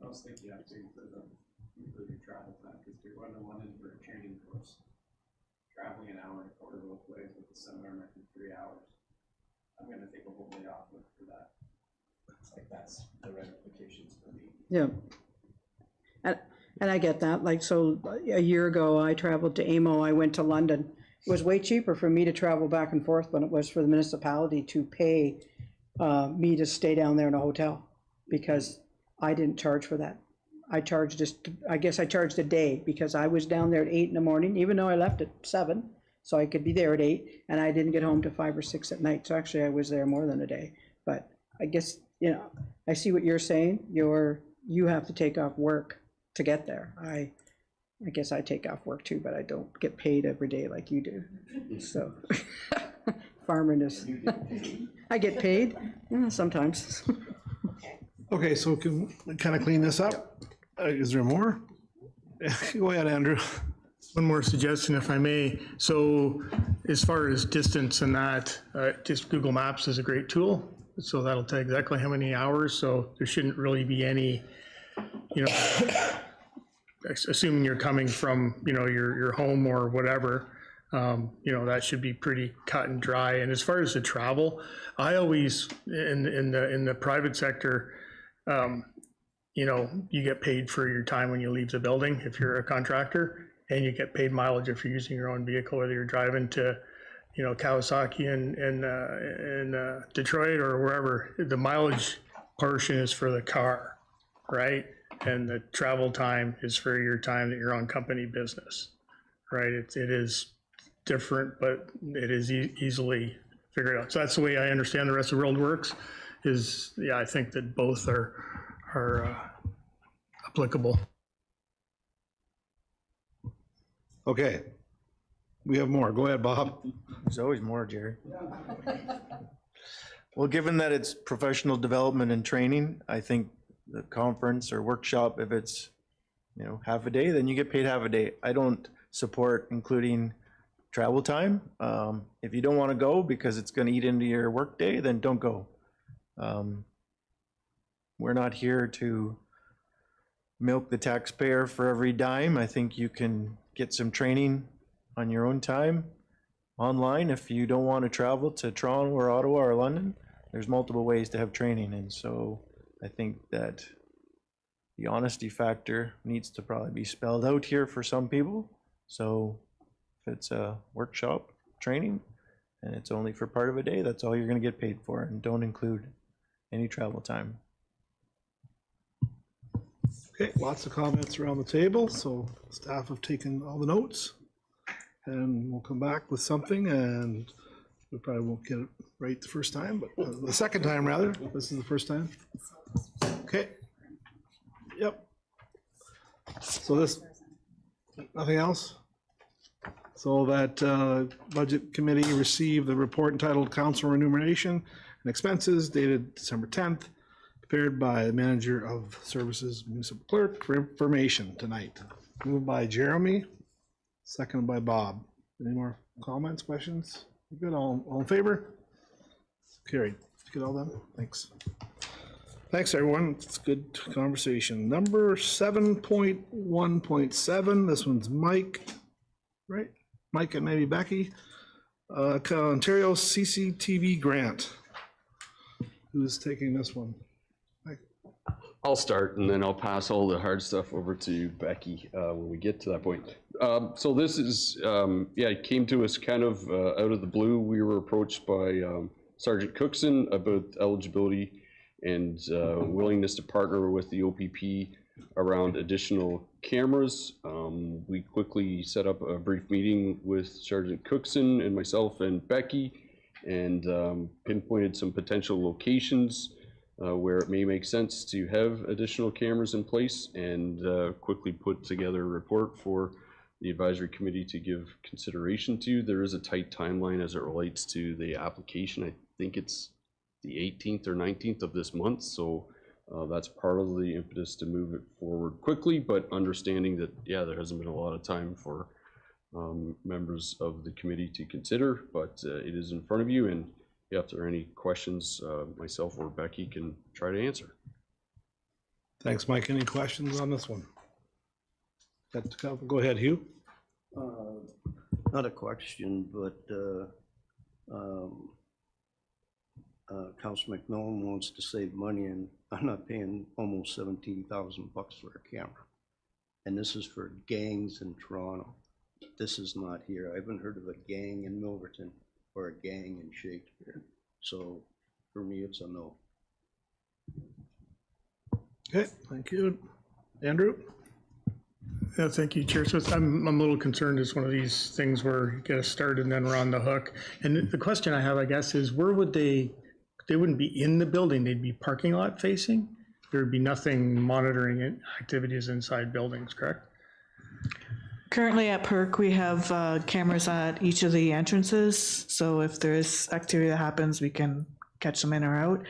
I was thinking you have to include your travel time, because if you're going to London for a training course, traveling an hour and a quarter both ways with the seminar might be 3 hours. I'm gonna take a whole day off for that. Like, that's the ramifications for me. Yeah. And I get that. Like, so a year ago, I traveled to AMO, I went to London. It was way cheaper for me to travel back and forth than it was for the municipality to pay me to stay down there in a hotel, because I didn't charge for that. I charged I guess I charged a day, because I was down there at 8 in the morning, even though I left at 7, so I could be there at 8, and I didn't get home till 5 or 6 at night. So actually I was there more than a day. But I guess, you know, I see what you're saying. You have to take off work to get there. I guess I take off work too, but I don't get paid every day like you do. So farming is, I get paid, yeah, sometimes. Okay, so can we kind of clean this up? Is there more? Go ahead, Andrew. One more suggestion, if I may. So as far as distance and that, just Google Maps is a great tool. So that'll tell exactly how many hours. So there shouldn't really be any, you know, assuming you're coming from, you know, your home or whatever, you know, that should be pretty cut and dry. And as far as the travel, I always, in the private sector, you know, you get paid for your time when you leave the building if you're a contractor, and you get paid mileage if you're using your own vehicle, whether you're driving to, you know, Kawasaki in Detroit or wherever. The mileage portion is for the car, right? And the travel time is for your time that you're on company business, right? It is different, but it is easily figured out. So that's the way I understand the rest of the world works, is, yeah, I think that both are applicable. Okay. We have more. Go ahead, Bob. There's always more, Jerry. Well, given that it's professional development and training, I think the conference or workshop, if it's, you know, half a day, then you get paid half a day. I don't support including travel time. If you don't want to go because it's going to eat into your work day, then don't go. We're not here to milk the taxpayer for every dime. I think you can get some training on your own time online. If you don't want to travel to Toronto or Ottawa or London, there's multiple ways to have training. And so I think that the honesty factor needs to probably be spelled out here for some people. So if it's a workshop training and it's only for part of a day, that's all you're going to get paid for, and don't include any travel time. Okay, lots of comments around the table, so staff have taken all the notes. And we'll come back with something, and we probably won't get it right the first time, but the second time rather. This is the first time. Okay. Yep. So this, nothing else? So that Budget Committee received the report entitled Council Remuneration and Expenses dated December 10th, prepared by the Manager of Services Municipal Clerk for information tonight. Moved by Jeremy, seconded by Bob. Any more comments, questions? Good, all in favor? Carried. Get all done? Thanks. Thanks, everyone. It's good conversation. Number 7.1.7, this one's Mike, right? Mike and maybe Becky. Ontario CCTV grant. Who's taking this one? I'll start, and then I'll pass all the hard stuff over to Becky when we get to that point. So this is, yeah, it came to us kind of out of the blue. We were approached by Sergeant Cookson about eligibility and willingness to partner with the OPP around additional cameras. We quickly set up a brief meeting with Sergeant Cookson and myself and Becky, and pinpointed some potential locations where it may make sense to have additional cameras in place, and quickly put together a report for the advisory committee to give consideration to. There is a tight timeline as it relates to the application. I think it's the 18th or 19th of this month, so that's part of the impetus to move it forward quickly, but understanding that, yeah, there hasn't been a lot of time for members of the committee to consider, but it is in front of you, and if there are any questions, myself or Becky can try to answer. Thanks, Mike. Any questions on this one? Go ahead, Hugh. Not a question, but Councilor McMillan wants to save money, and I'm not paying almost $17,000 for a camera. And this is for gangs in Toronto. This is not here. I haven't heard of a gang in Milverton or a gang in Shakespeare. So for me, it's a no. Okay, thank you. Andrew? Yeah, thank you, Chair. So I'm a little concerned it's one of these things where you get us started and then we're on the hook. And the question I have, I guess, is where would they wouldn't be in the building, they'd be parking lot facing? There would be nothing monitoring activities inside buildings, correct? Currently at PERC, we have cameras at each of the entrances. So if there's activity that happens, we can catch them in or out.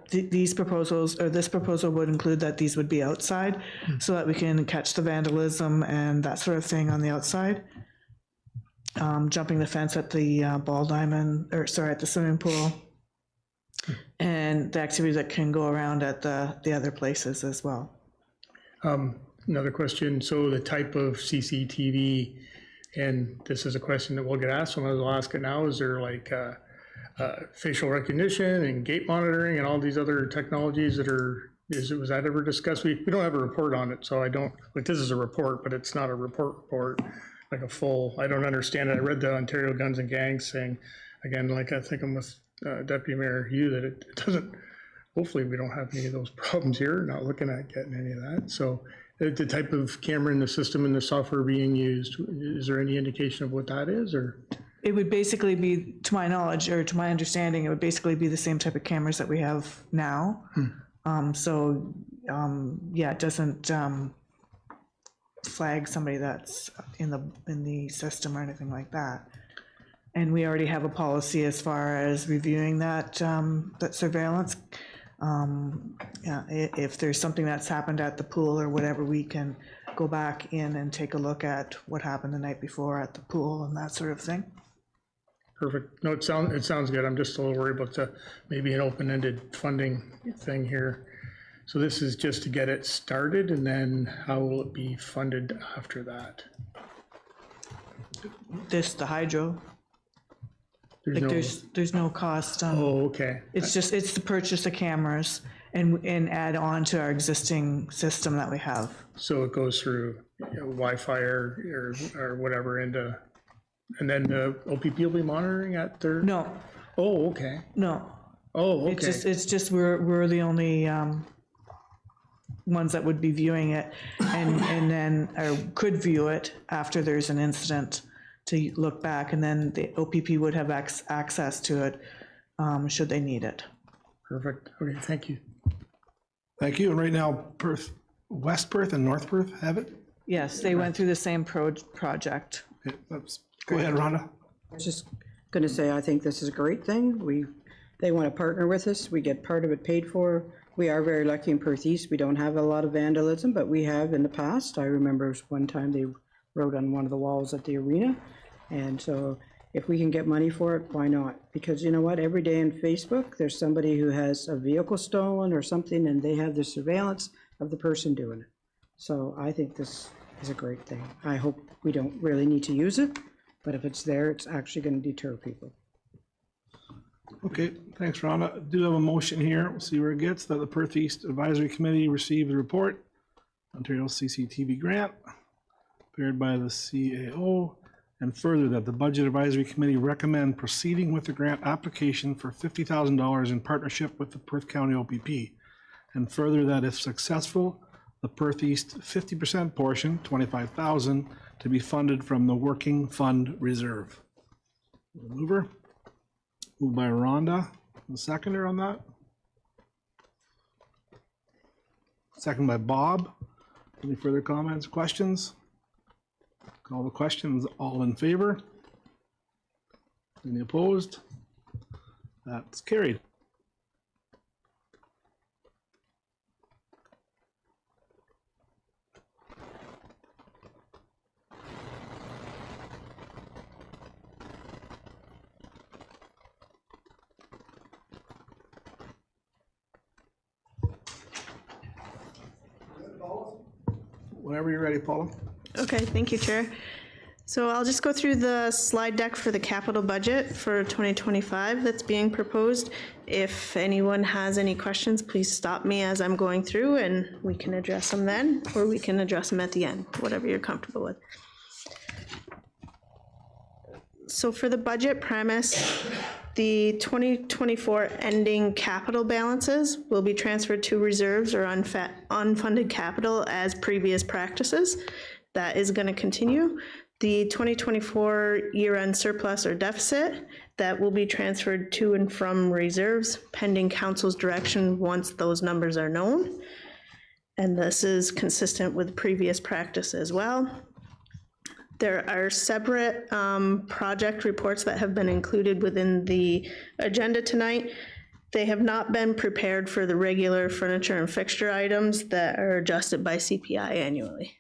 These proposals, or this proposal would include that these would be outside so that we can catch the vandalism and that sort of thing on the outside. Jumping the fence at the ball diamond, or sorry, at the swimming pool. And the activity that can go around at the other places as well. another question. So the type of CCTV, and this is a question that we'll get asked, so I'll ask it now, is there like facial recognition and gate monitoring and all these other technologies that are, was that ever discussed? We don't have a report on it, so I don't, like, this is a report, but it's not a report, like a full, I don't understand it. I read the Ontario Guns and Gangs saying, again, like I think I'm with Deputy Mayor Hugh, that it doesn't, hopefully we don't have any of those problems here, not looking at getting any of that. So the type of camera in the system and the software being used, is there any indication of what that is, or? It would basically be, to my knowledge, or to my understanding, it would basically be the same type of cameras that we have now. Yeah, it doesn't flag somebody that's in the system or anything like that. And we already have a policy as far as reviewing that that surveillance. Yeah, if there's something that's happened at the pool or whatever, we can go back in and take a look at what happened the night before at the pool and that sort of thing. Perfect. No, it sounds good. I'm just a little worried about the, maybe an open-ended funding thing here. So this is just to get it started, and then how will it be funded after that? The hydro, There's no, there's no cost. oh, okay. It's the purchase of cameras and add on to our existing system that we have. So it goes through Wi-Fi or whatever into, and then the OPP will be monitoring at their? No, Oh, okay. no. Oh, okay. It's just we're the only ones that would be viewing it and then, or could view it after there's an incident to look back, and then the OPP would have access to it should they need it. Perfect. Okay, thank you. Thank you. And right now, Perth, West Perth and North Perth have it? Yes, they went through the same project. Okay, go ahead, Rhonda. I was just going to say, I think this is a great thing. They want to partner with us. We get part of it paid for. We are very lucky in Perth East. We don't have a lot of vandalism, but we have in the past. I remember one time they wrote on one of the walls at the arena. And so if we can get money for it, why not? Because you know what? Every day on Facebook, there's somebody who has a vehicle stolen or something, and they have the surveillance of the person doing it. So I think this is a great thing. I hope we don't really need to use it, but if it's there, it's actually going to deter people. Okay, thanks, Rhonda. I do have a motion here. We'll see where it gets. That the Perth East Advisory Committee received the report, Ontario CCTV grant, prepared by the CAO, and further that the Budget Advisory Committee recommend proceeding with the grant application for $50,000 in partnership with the Perth County OPP. And further that if successful, the Perth East 50% portion, $25,000, to be funded from the Working Fund Reserve. Mover. Moved by Rhonda. The seconder on that. Second by Bob. Any further comments, questions? Call the questions. All in favor? Any opposed? That's carried. Whenever you're ready, Paula. Okay, thank you, Chair. So I'll just go through the slide deck for the capital budget for 2025 that's being proposed. If anyone has any questions, please stop me as I'm going through and we can address them then, or we can address them at the end, whatever you're comfortable with. So for the budget premise, the 2024 ending capital balances will be transferred to reserves or unfunded capital as previous practices. That is going to continue. The 2024 year-end surplus or deficit, that will be transferred to and from reserves pending council's direction once those numbers are known. And this is consistent with previous practice as well. There are separate project reports that have been included within the agenda tonight. They have not been prepared for the regular furniture and fixture items that are adjusted by CPI annually,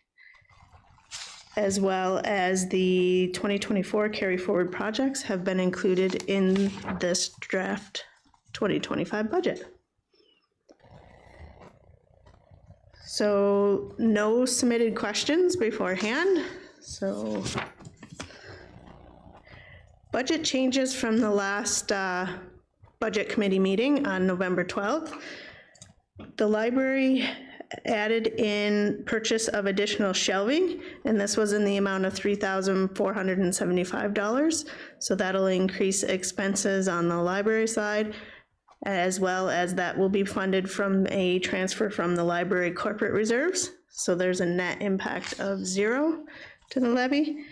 as well as the 2024 carry forward projects have been included in this draft 2025 budget. So no submitted questions beforehand, so. Budget changes from the last Budget Committee meeting on November 12th. The library added in purchase of additional shelving, and this was in the amount of $3,475. So that'll increase expenses on the library side, as well as that will be funded from a transfer from the library corporate reserves. So there's a net impact of 0 to the levy.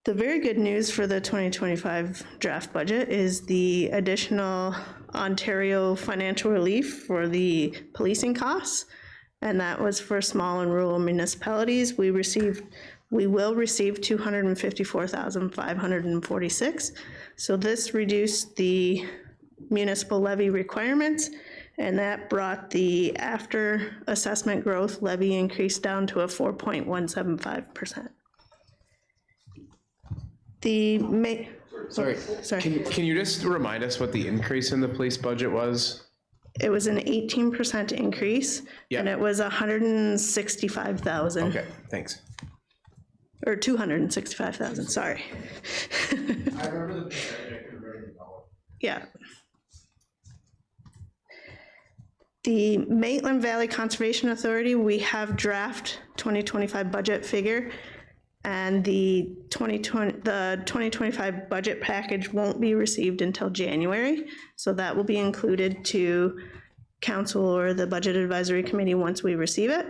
The very good news for the 2025 draft budget is the additional Ontario financial relief for the policing costs, and that was for small and rural municipalities. We will receive $254,546. So this reduced the municipal levy requirements, and that brought the after assessment growth levy increase down to a 4.175%. Sorry. Can you just remind us what the increase in the police budget was? It was an 18% increase, and it was 165,000. Okay, thanks. Or 265,000, sorry. I remember the percentage, I couldn't remember the dollar. Yeah. The Maitland Valley Conservation Authority, we have draft 2025 budget figure, and the 2025 budget package won't be received until January. So that will be included to council or the Budget Advisory Committee once we receive it.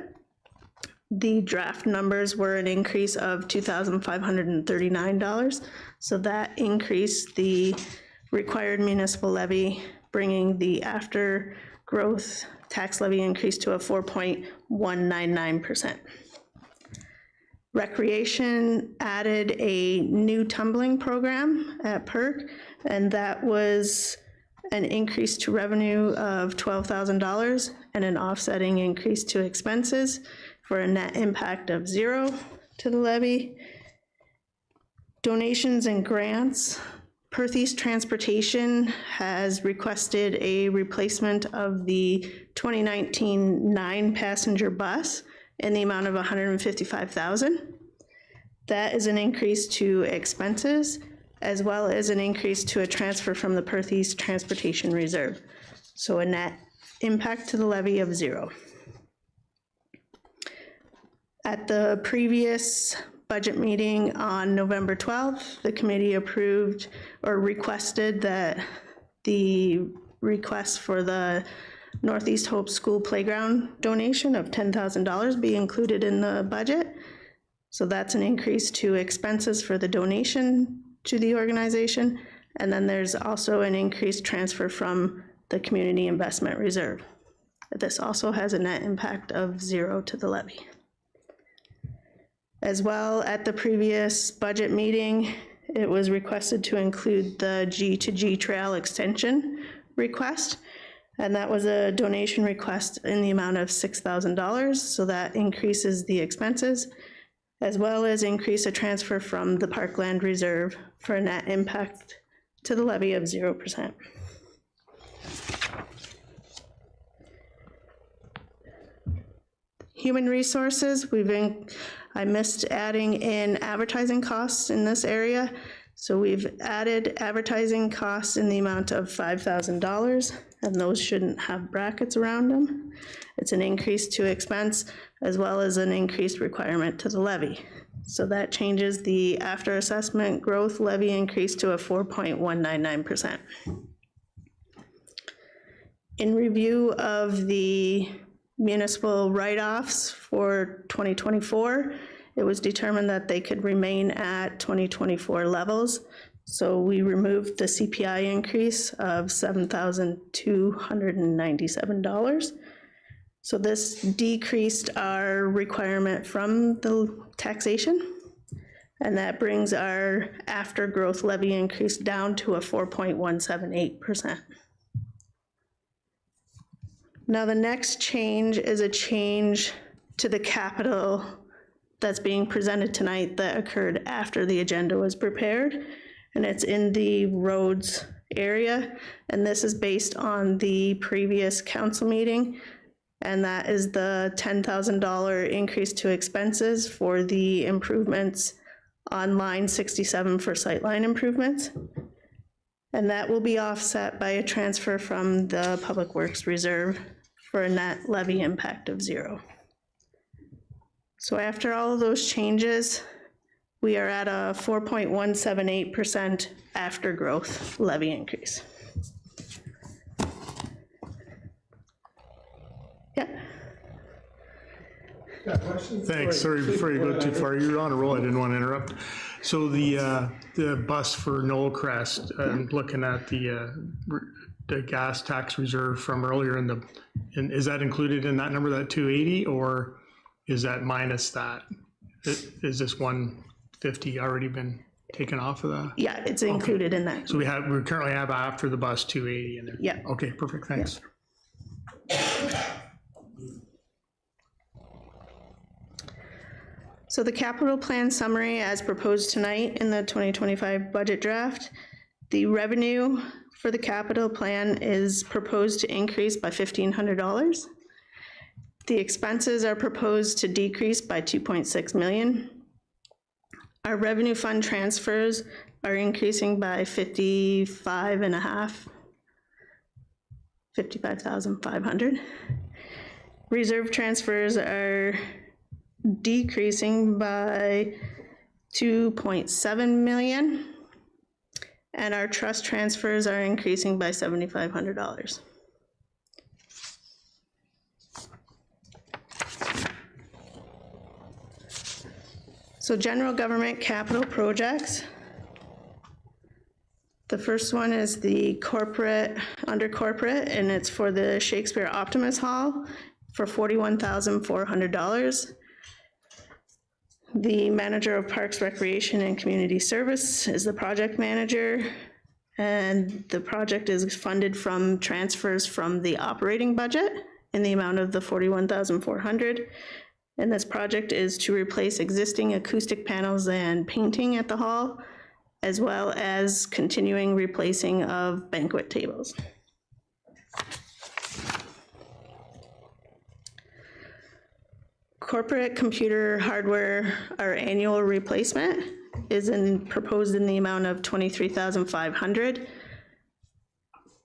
The draft numbers were an increase of $2,539. So that increased the required municipal levy, bringing the after growth tax levy increase to a 4.199%. Recreation added a new tumbling program at PERC, and that was an increase to revenue of $12,000 and an offsetting increase to expenses for a net impact of 0 to the levy. Donations and grants. Perth East Transportation has requested a replacement of the 2019 9-passenger bus in the amount of $155,000. That is an increase to expenses, as well as an increase to a transfer from the Perth East Transportation Reserve. So a net impact to the levy of 0. At the previous budget meeting on November 12th, the committee approved or requested that the request for the Northeast Hope School Playground donation of $10,000 be included in the budget. So that's an increase to expenses for the donation to the organization. And then there's also an increased transfer from the Community Investment Reserve. This also has a net impact of 0 to the levy. As well, at the previous budget meeting, it was requested to include the G2G Trail extension request. And that was a donation request in the amount of $6,000. So that increases the expenses, as well as increase a transfer from the Parkland Reserve for a net impact to the levy of 0%. Human resources, I missed adding in advertising costs in this area. So we've added advertising costs in the amount of $5,000, and those shouldn't have brackets around them. It's an increase to expense, as well as an increased requirement to the levy. So that changes the after assessment growth levy increase to a 4.199%. In review of the municipal write-offs for 2024, it was determined that they could remain at 2024 levels. So we removed the CPI increase of $7,297. So this decreased our requirement from the taxation, and that brings our after growth levy increase down to a 4.178%. Now the next change is a change to the capital that's being presented tonight that occurred after the agenda was prepared, and it's in the roads area, and this is based on the previous council meeting and that is the $10,000 increase to expenses for the improvements on line 67 for sightline improvements. And that will be offset by a transfer from the Public Works Reserve for a net levy impact of 0. So after all of those changes, we are at a 4.178% after growth levy increase. Yeah. Thanks, sorry, before you go too far, you're on a roll, I didn't want to interrupt. So the bus for Knoll Crest, I'm looking at the gas tax reserve from earlier and is that included in that number, that 280, or is that minus that? Is this 150 already been taken off of that? Yeah, it's included in that. So we currently have after the bus 280 in there? Yeah. Okay, perfect, thanks. So the capital plan summary as proposed tonight in the 2025 budget draft, the revenue for the capital plan is proposed to increase by $1,500. The expenses are proposed to decrease by $2.6 million. Our revenue fund transfers are increasing by 55,500. Reserve transfers are decreasing by 2.7 million, and our trust transfers are increasing by $7,500. So general government capital projects. The first one is the corporate, under corporate, and it's for the Shakespeare Optimus Hall for $41,400. The manager of Parks, Recreation, and Community Service is the project manager, and the project is funded from transfers from the operating budget in the amount of the $41,400. And this project is to replace existing acoustic panels and painting at the hall, as well as continuing replacing of banquet tables. Corporate computer hardware, our annual replacement is proposed in the amount of $23,500,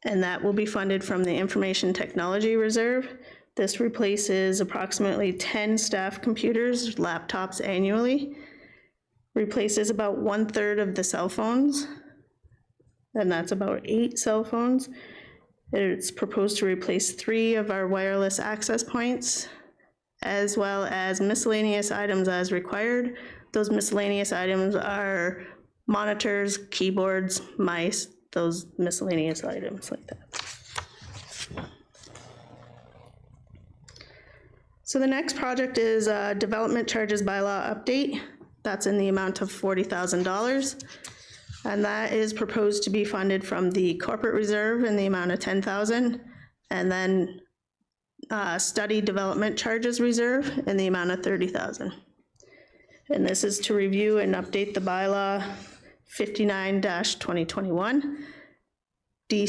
and that will be funded from the Information Technology Reserve. This replaces approximately 10 staff computers, laptops annually, replaces about 1/3 of the cell phones, and that's about 8 cell phones. It's proposed to replace 3 of our wireless access points, as well as miscellaneous items as required. Those miscellaneous items are monitors, keyboards, mice, those miscellaneous items like that. So the next project is a development charges bylaw update. That's in the amount of $40,000. And that is proposed to be funded from the corporate reserve in the amount of $10,000. And then study development charges reserve in the amount of $30,000. And this is to review and update the bylaw 59-2021. The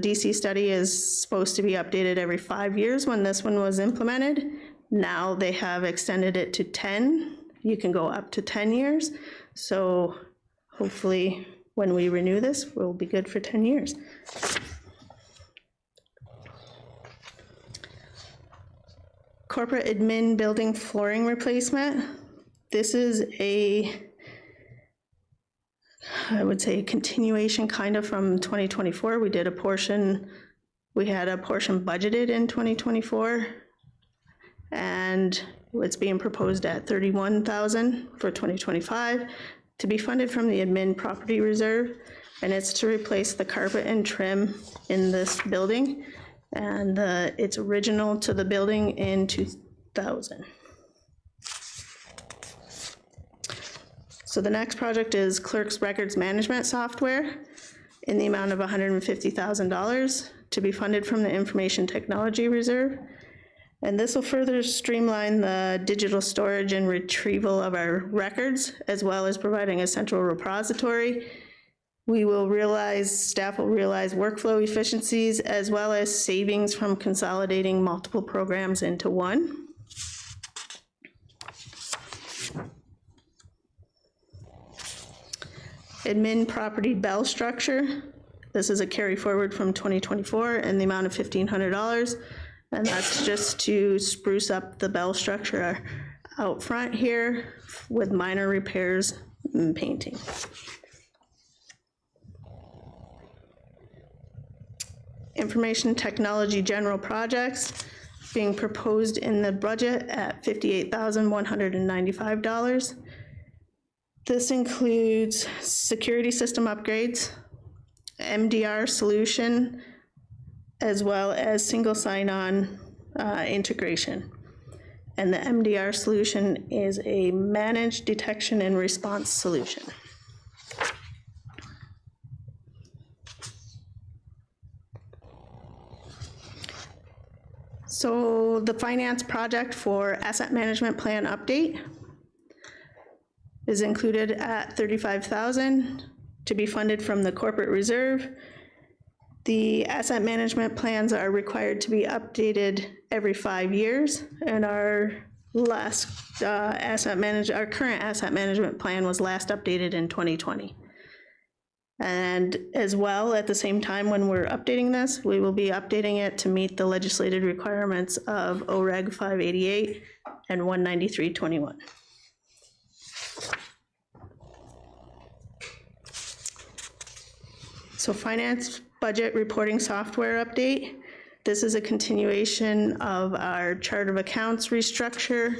DC study is supposed to be updated every 5 years when this one was implemented. Now they have extended it to 10. You can go up to 10 years. So hopefully when we renew this, we'll be good for 10 years. Corporate admin building flooring replacement. This is I would say a continuation kind of from 2024. We had a portion budgeted in 2024, and it's being proposed at $31,000 for 2025 to be funded from the admin property reserve, and it's to replace the carpet and trim in this building. And it's original to the building in 2000. So the next project is Clerk's Records Management Software in the amount of $150,000 to be funded from the Information Technology Reserve. And this will further streamline the digital storage and retrieval of our records, as well as providing a central repository. Staff will realize workflow efficiencies as well as savings from consolidating multiple programs into one. Admin property bell structure. This is a carry forward from 2024 in the amount of $1,500. And that's just to spruce up the bell structure out front here with minor repairs and painting. Information technology general projects being proposed in the budget at $58,195. This includes security system upgrades, MDR solution, as well as single sign-on integration. And the MDR solution is a managed detection and response solution. So the finance project for asset management plan update is included at $35,000 to be funded from the corporate reserve. The asset management plans are required to be updated every 5 years, and our current asset management plan was last updated in 2020. And as well, at the same time when we're updating this, we will be updating it to meet the legislated requirements of OREG 588 and 193.21. So finance budget reporting software update. This is a continuation of our chart of accounts restructure.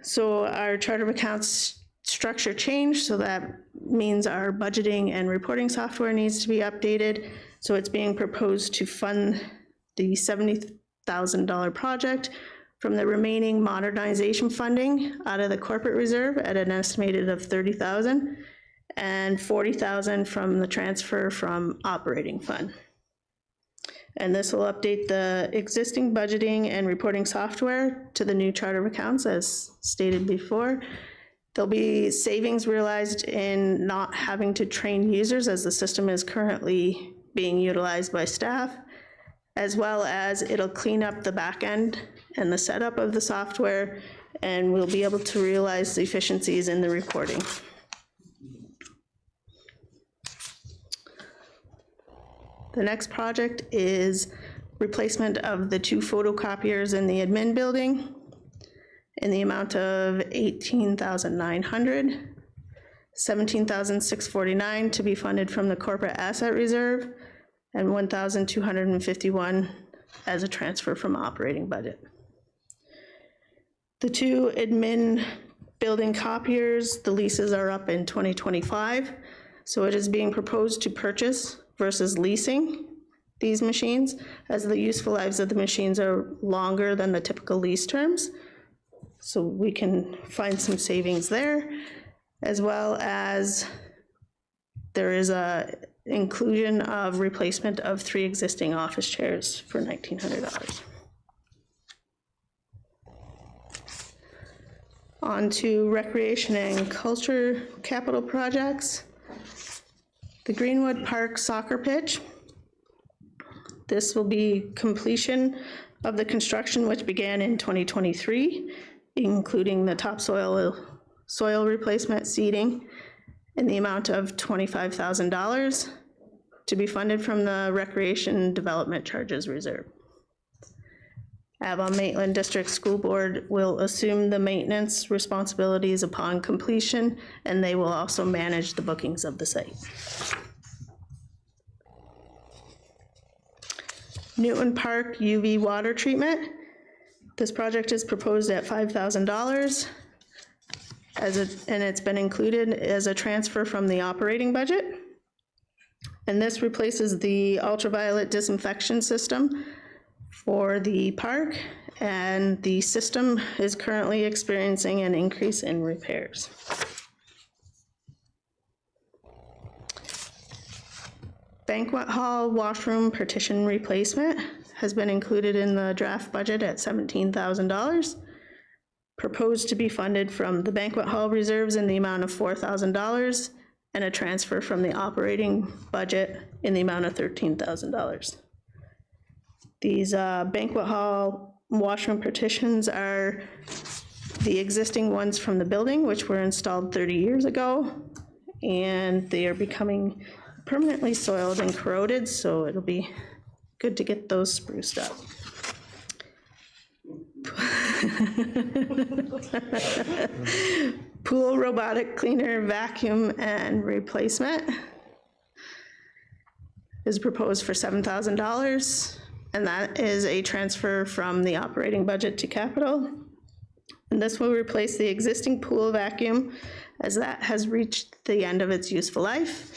So our chart of accounts structure changed, so that means our budgeting and reporting software needs to be updated. So it's being proposed to fund the $70,000 project from the remaining modernization funding out of the corporate reserve at an estimated of $30,000 and $40,000 from the transfer from operating fund. And this will update the existing budgeting and reporting software to the new chart of accounts as stated before. There'll be savings realized in not having to train users as the system is currently being utilized by staff, as well as it'll clean up the back end and the setup of the software, and we'll be able to realize the efficiencies in the reporting. The next project is replacement of the 2 photocopiers in the admin building in the amount of $18,900, $17,649 to be funded from the corporate asset reserve, and $1,251 as a transfer from operating budget. The 2 admin building copiers, the leases are up in 2025, so it is being proposed to purchase versus leasing these machines, as the useful lives of the machines are longer than the typical lease terms. So we can find some savings there, as well as there is a inclusion of replacement of 3 existing office chairs for $1,900. On to recreation and culture capital projects. The Greenwood Park soccer pitch. This will be completion of the construction which began in 2023, including the topsoil soil replacement seeding in the amount of $25,000 to be funded from the Recreation Development Charges Reserve. Avon-Maitland District School Board will assume the maintenance responsibilities upon completion, and they will also manage the bookings of the site. Newton Park UV water treatment. This project is proposed at $5,000 and it's been included as a transfer from the operating budget. And this replaces the ultraviolet disinfection system for the park, and the system is currently experiencing an increase in repairs. Banquet hall washroom partition replacement has been included in the draft budget at $17,000. Proposed to be funded from the banquet hall reserves in the amount of $4,000 and a transfer from the operating budget in the amount of $13,000. These banquet hall washroom partitions are the existing ones from the building, which were installed 30 years ago, and they are becoming permanently soiled and corroded, so it'll be good to get those spruced up. Pool robotic cleaner, vacuum, and replacement is proposed for $7,000, and that is a transfer from the operating budget to capital. And this will replace the existing pool vacuum, as that has reached the end of its useful life.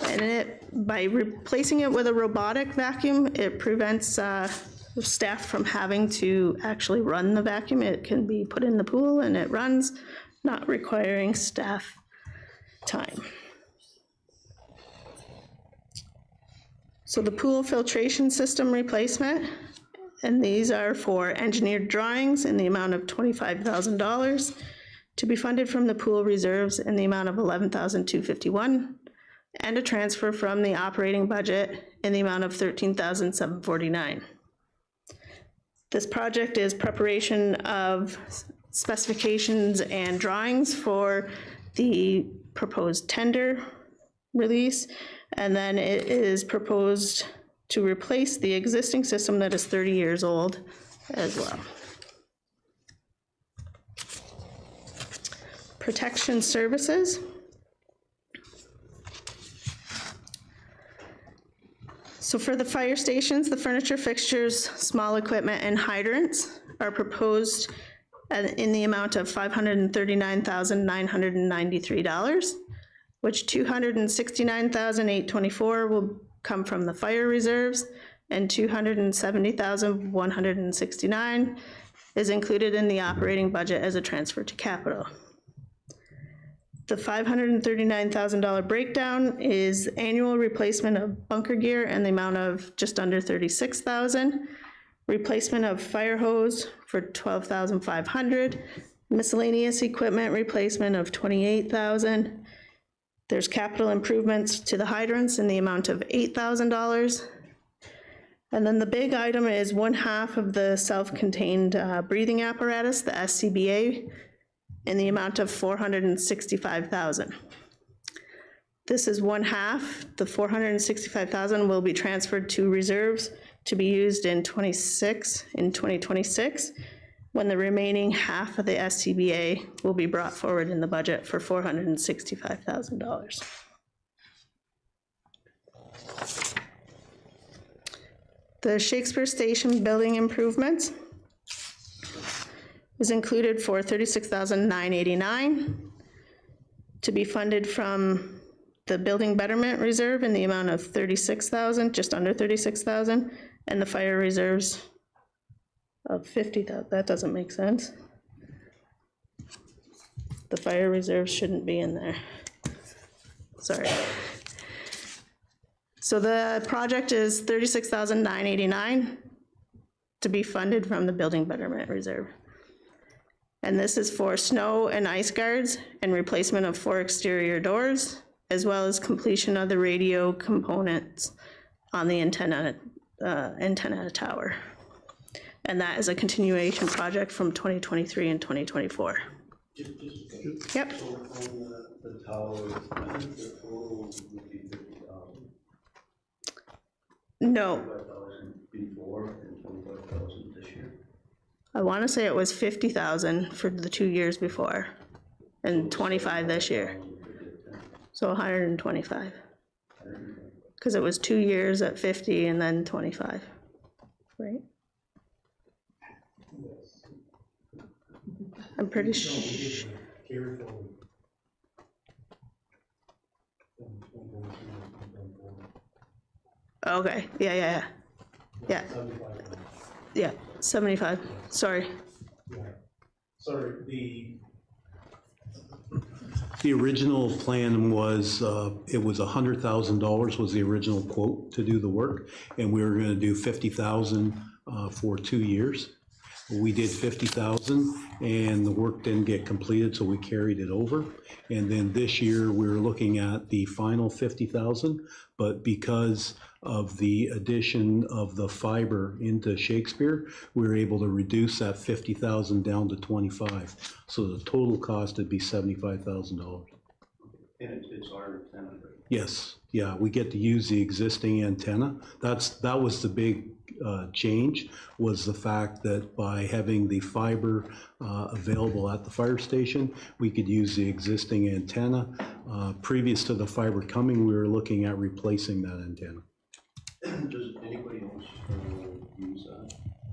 And by replacing it with a robotic vacuum, it prevents staff from having to actually run the vacuum. It can be put in the pool and it runs, not requiring staff time. So the pool filtration system replacement, and these are for engineered drawings in the amount of $25,000 to be funded from the pool reserves in the amount of $11,251, and a transfer from the operating budget in the amount of $13,749. This project is preparation of specifications and drawings for the proposed tender release, and then it is proposed to replace the existing system that is 30 years old as well. Protection services. So for the fire stations, the furniture, fixtures, small equipment, and hydrants are proposed in the amount of $539,993, which $269,824 will come from the fire reserves, and $270,169 is included in the operating budget as a transfer to capital. The $539,000 breakdown is annual replacement of bunker gear in the amount of just under $36,000, replacement of fire hose for $12,500, miscellaneous equipment replacement of $28,000. There's capital improvements to the hydrants in the amount of $8,000. And then the big item is 1/2 of the self-contained breathing apparatus, the SCBA, in the amount of $465,000. This is 1/2. The $465,000 will be transferred to reserves to be used in 2026, when the remaining half of the SCBA will be brought forward in the budget for $465,000. The Shakespeare Station building improvements is included for $36,989 to be funded from the building betterment reserve in the amount of $36,000, just under $36,000, and the fire reserves of $50,000. That doesn't make sense. The fire reserves shouldn't be in there. Sorry. So the project is $36,989 to be funded from the building betterment reserve. And this is for snow and ice guards and replacement of 4 exterior doors, as well as completion of the radio components on the antenna tower. And that is a continuation project from 2023 and 2024. Yep. The tower, the total would be 50,000. No, 25,000 before and 25,000 this year. I want to say it was 50,000 for the 2 years before, and 25 this year. So 125. Because it was 2 years at 50 and then 25, right? I'm pretty sure. Okay, yeah. 75, sorry. Sorry, the original plan was, it was $100,000 was the original quote to do the work, and we were gonna do 50,000 for 2 years. We did 50,000 and the work didn't get completed, so we carried it over. And then this year, we're looking at the final 50,000, but because of the addition of the fiber into Shakespeare, we were able to reduce that 50,000 down to 25. So the total cost would be $75,000. And it's our antenna, right? Yes, yeah, we get to use the existing antenna. That was the big change, was the fact that by having the fiber available at the fire station, we could use the existing antenna. Previous to the fiber coming, we were looking at replacing that antenna. Does anybody else use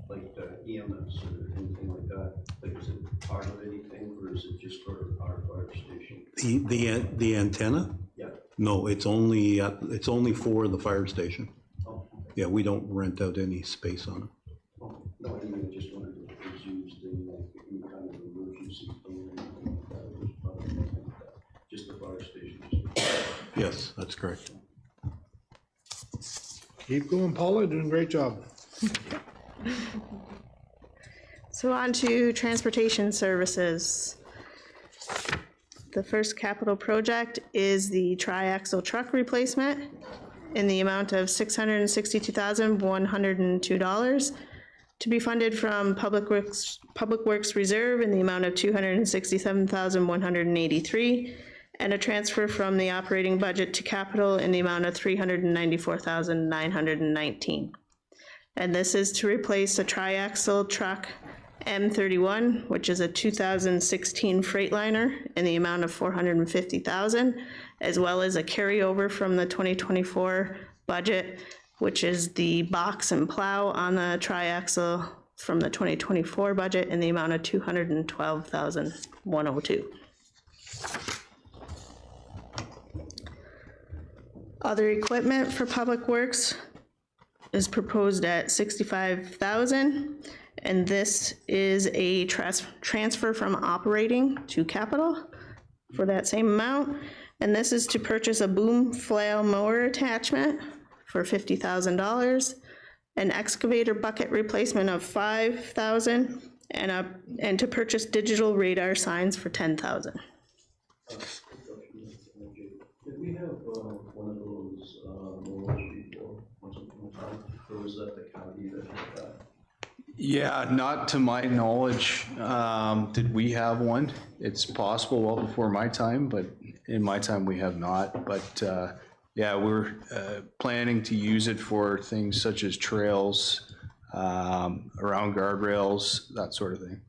like EMS or anything like that? Like, is it part of anything, or is it just for our fire station? The antenna? Yeah. No, it's only for the fire station. Oh, Yeah, we don't rent out any space on it. oh, no, I mean, I just wondered if it was used in like any kind of emergency thing or anything like that. It was probably nothing like that. Just the fire station. Yes, that's correct. Keep going, Paula, doing a great job. So on to transportation services. The first capital project is the tri-axle truck replacement in the amount of $662,102 to be funded from Public Works Reserve in the amount of $267,183, and a transfer from the operating budget to capital in the amount of $394,919. And this is to replace a tri-axle truck M31, which is a 2016 Freightliner, in the amount of $450,000, as well as a carryover from the 2024 budget, which is the box and plow on the tri-axle from the 2024 budget in the amount of $212,102. Other equipment for Public Works is proposed at $65,000, and this is a transfer from operating to capital for that same amount. And this is to purchase a boom flail mower attachment for $50,000, an excavator bucket replacement of $5,000, and to purchase digital radar signs for $10,000. Did we have one of those mowers before, once upon a time, or was that the county that had that? Yeah, not to my knowledge. Did we have one? It's possible well before my time, but in my time we have not. But yeah, we're planning to use it for things such as trails, around guardrails, that sort of thing.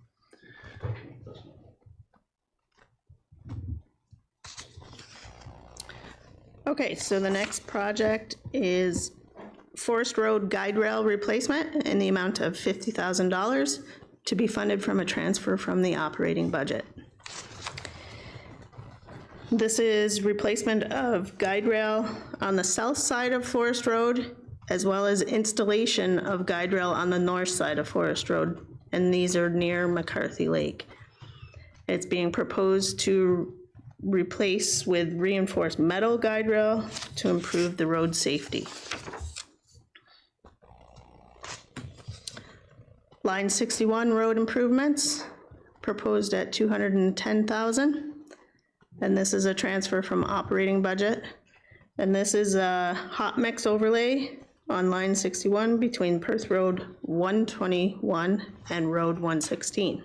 Okay, so the next project is Forest Road Guide Rail replacement in the amount of $50,000 to be funded from a transfer from the operating budget. This is replacement of guide rail on the south side of Forest Road, as well as installation of guide rail on the north side of Forest Road, and these are near McCarthy Lake. It's being proposed to replace with reinforced metal guide rail to improve the road safety. Line 61 road improvements, proposed at $210,000. And this is a transfer from operating budget. And this is a hot mix overlay on line 61 between Perth Road 121 and Road 116.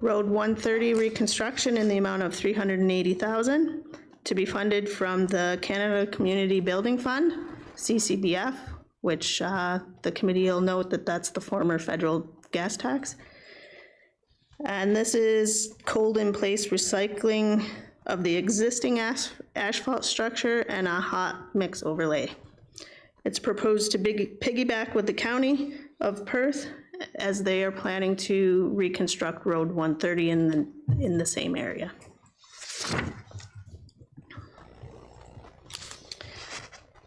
Road 130 reconstruction in the amount of $380,000 to be funded from the Canada Community Building Fund, CCBF, which the committee will note that that's the former federal gas tax. And this is cold in place recycling of the existing asphalt structure and a hot mix overlay. It's proposed to piggyback with the County of Perth as they are planning to reconstruct Road 130 in the same area.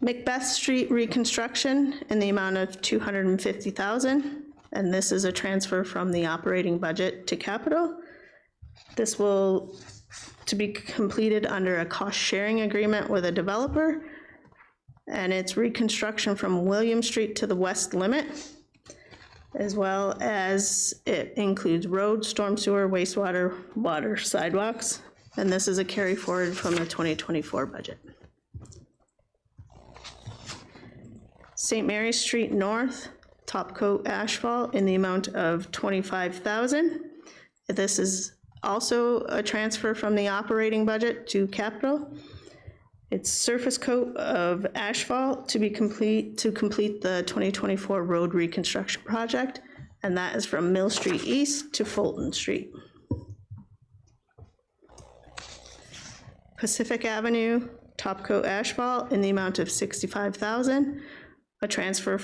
Macbeth Street reconstruction in the amount of $250,000, and this is a transfer from the operating budget to capital. This will to be completed under a cost-sharing agreement with a developer, and it's reconstruction from William Street to the west limit, as well as it includes road, storm sewer, wastewater, water, sidewalks, and this is a carry forward from the 2024 budget. St. Mary's Street North, top coat asphalt in the amount of $25,000. This is also a transfer from the operating budget to capital. It's surface coat of asphalt to complete the 2024 road reconstruction project, and that is from Mill Street East to Fulton Street. Pacific Avenue, top coat asphalt in the amount of $65,000, a transfer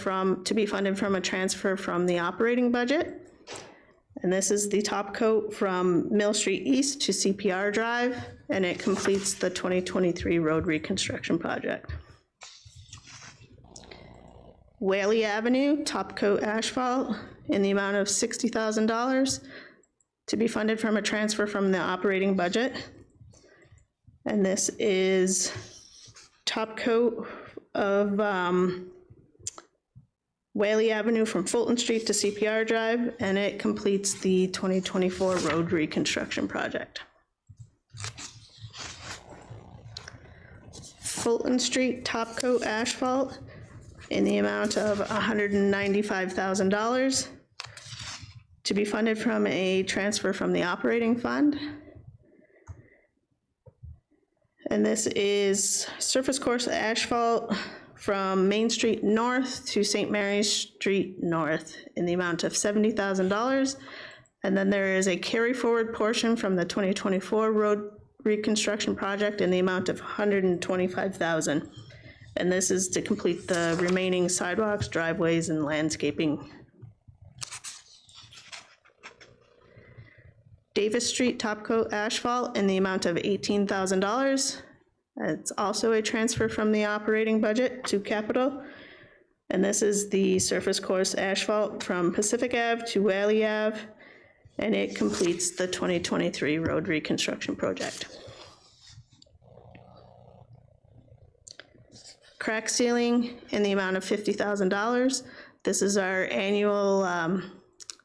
to be funded from a transfer from the operating budget. And this is the top coat from Mill Street East to CPR Drive, and it completes the 2023 road reconstruction project. Whaley Avenue, top coat asphalt in the amount of $60,000 to be funded from a transfer from the operating budget. And this is top coat of Whaley Avenue from Fulton Street to CPR Drive, and it completes the 2024 road reconstruction project. Fulton Street top coat asphalt in the amount of $195,000 to be funded from a transfer from the operating fund. And this is surface course asphalt from Main Street North to St. Mary's Street North in the amount of $70,000. And then there is a carry forward portion from the 2024 road reconstruction project in the amount of $125,000. And this is to complete the remaining sidewalks, driveways, and landscaping. Davis Street top coat asphalt in the amount of $18,000. It's also a transfer from the operating budget to capital. And this is the surface course asphalt from Pacific Ave to Whaley Ave, and it completes the 2023 road reconstruction project. Crack sealing in the amount of $50,000. This is our annual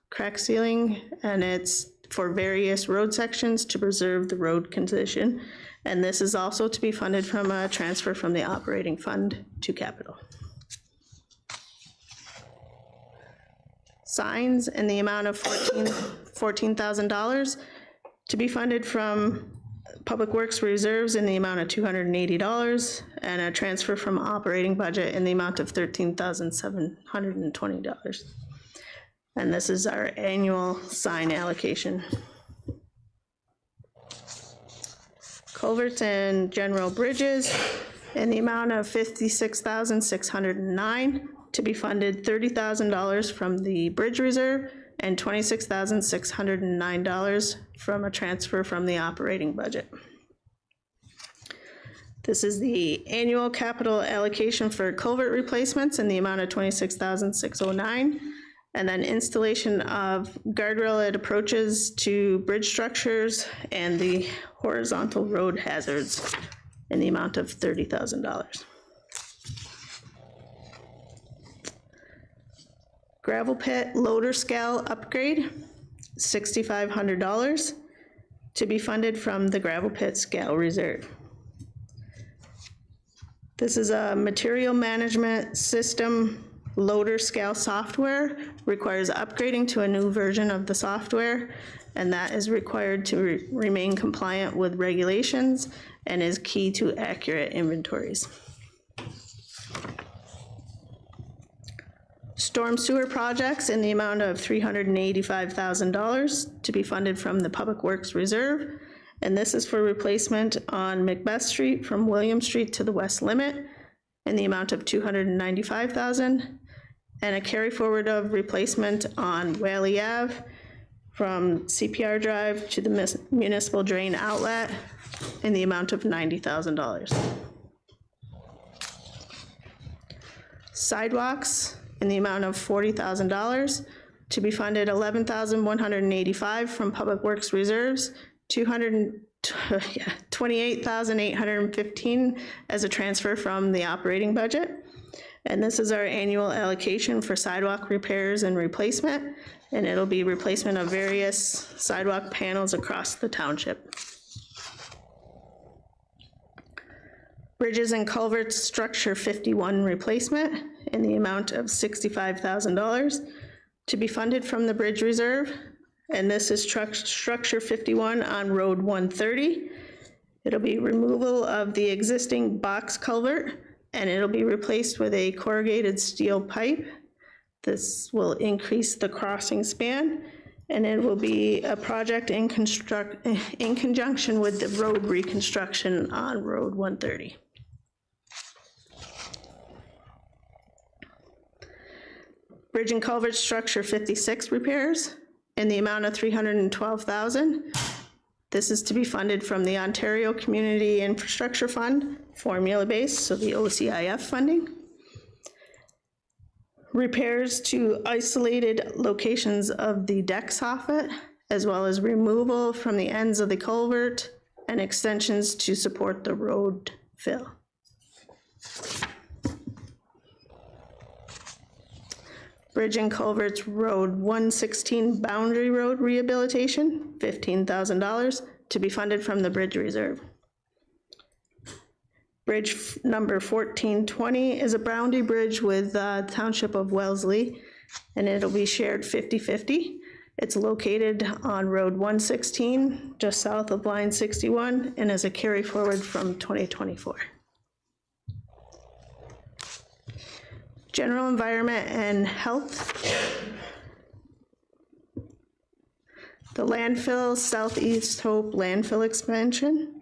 crack sealing, and it's for various road sections to preserve the road condition. And this is also to be funded from a transfer from the operating fund to capital. Signs in the amount of $14,000 to be funded from Public Works reserves in the amount of $280, and a transfer from operating budget in the amount of $13,720. And this is our annual sign allocation. Culverts and general bridges in the amount of $56,609 to be funded $30,000 from the bridge reserve and $26,609 from a transfer from the operating budget. This is the annual capital allocation for culvert replacements in the amount of $26,609. And then installation of guardrail at approaches to bridge structures and the horizontal road hazards in the amount of $30,000. Gravel pit loader scale upgrade, $6,500 to be funded from the gravel pit scale reserve. This is a material management system. Loader scale software requires upgrading to a new version of the software, and that is required to remain compliant with regulations and is key to accurate inventories. Storm sewer projects in the amount of $385,000 to be funded from the Public Works Reserve, and this is for replacement on Macbeth Street from William Street to the west limit in the amount of $295,000. And a carry forward of replacement on Whaley Ave from CPR Drive to the municipal drain outlet in the amount of $90,000. Sidewalks in the amount of $40,000 to be funded $11,185 from Public Works reserves, $28,815 as a transfer from the operating budget. And this is our annual allocation for sidewalk repairs and replacement, and it'll be replacement of various sidewalk panels across the township. Bridges and culverts structure 51 replacement in the amount of $65,000 to be funded from the bridge reserve. And this is structure 51 on Road 130. It'll be removal of the existing box culvert, and it'll be replaced with a corrugated steel pipe. This will increase the crossing span, and it will be a project in conjunction with the road reconstruction on Road 130. Bridge and culvert structure 56 repairs in the amount of $312,000. This is to be funded from the Ontario Community Infrastructure Fund, formula-based, so the OCIF funding. Repairs to isolated locations of the deck soffit, as well as removal from the ends of the culvert and extensions to support the road fill. Bridge and Culverts Road 116 Boundary Road Rehabilitation, $15,000 to be funded from the Bridge Reserve. Bridge number 1420 is a Boundary Bridge with Township of Wellesley, and it'll be shared 50-50. It's located on Road 116, just south of line 61, and is a carry forward from 2024. General Environment and Health. The landfill, Southeast Hope landfill expansion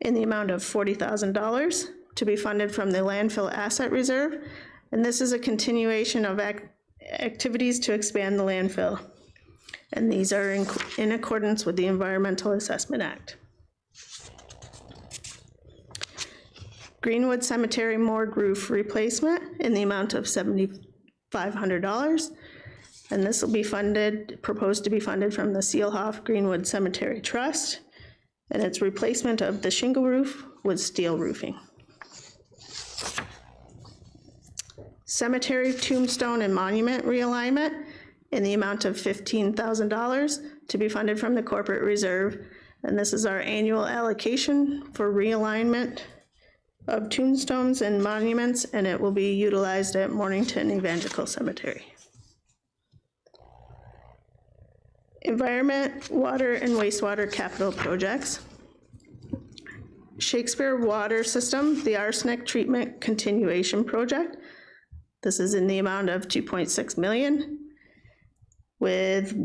in the amount of $40,000 to be funded from the landfill asset reserve. And this is a continuation of activities to expand the landfill. And these are in accordance with the Environmental Assessment Act. Greenwood Cemetery morgue roof replacement in the amount of $7,500. And this will be funded, proposed to be funded from the Seelhoff Greenwood Cemetery Trust. And it's replacement of the shingle roof with steel roofing. Cemetery tombstone and monument realignment in the amount of $15,000 to be funded from the corporate reserve. And this is our annual allocation for realignment of tombstones and monuments, and it will be utilized at Mornington Evangelical Cemetery. Environment, water, and wastewater capital projects. Shakespeare Water System, the arsenic treatment continuation project. This is in the amount of $2.6 million, with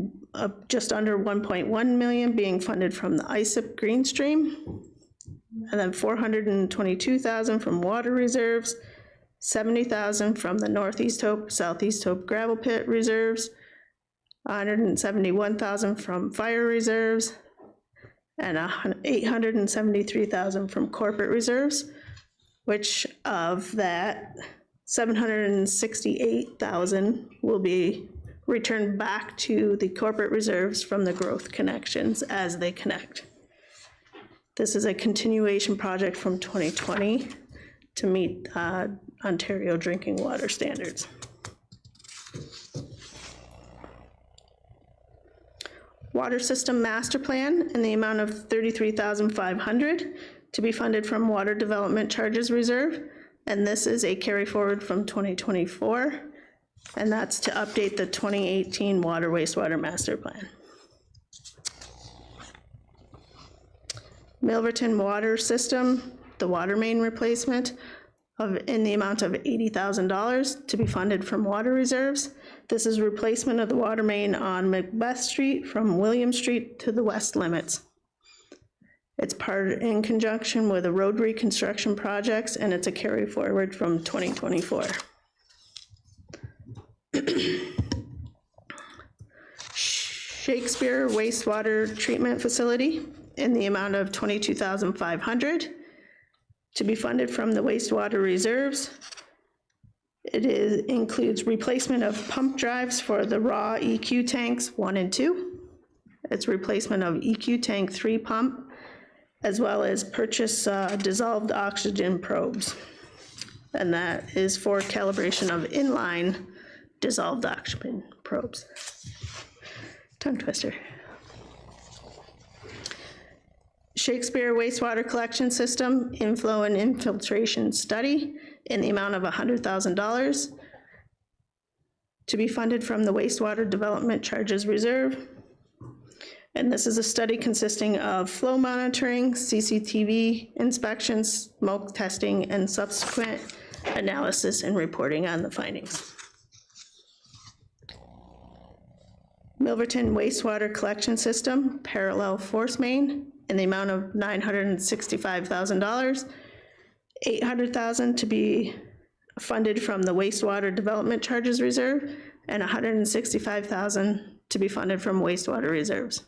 just under $1.1 million being funded from the ISIP Green Stream. And then $422,000 from water reserves, $70,000 from the Northeast Hope, Southeast Hope gravel pit reserves, $171,000 from fire reserves, and $873,000 from corporate reserves, which of that, $768,000 will be returned back to the corporate reserves from the growth connections as they connect. This is a continuation project from 2020 to meet Ontario drinking water standards. Water System Master Plan in the amount of $33,500 to be funded from Water Development Charges Reserve. And this is a carry forward from 2024. And that's to update the 2018 Water Wastewater Master Plan. Milverton Water System, the water main replacement in the amount of $80,000 to be funded from water reserves. This is replacement of the water main on Macbeth Street from William Street to the west limits. It's part in conjunction with the road reconstruction projects, and it's a carry forward from 2024. Shakespeare Wastewater Treatment Facility in the amount of $22,500 to be funded from the wastewater reserves. It includes replacement of pump drives for the raw EQ tanks 1 and 2. It's replacement of EQ tank 3 pump as well as purchase dissolved oxygen probes. And that is for calibration of inline dissolved oxygen probes. Tongue twister. Shakespeare wastewater collection system inflow and infiltration study in the amount of $100,000 to be funded from the wastewater development charges reserve. And this is a study consisting of flow monitoring, CCTV inspections, smoke testing, and subsequent analysis and reporting on the findings. Milverton wastewater collection system parallel force main in the amount of $965,000, $800,000 to be funded from the wastewater development charges reserve, and $165,000 to be funded from wastewater reserves.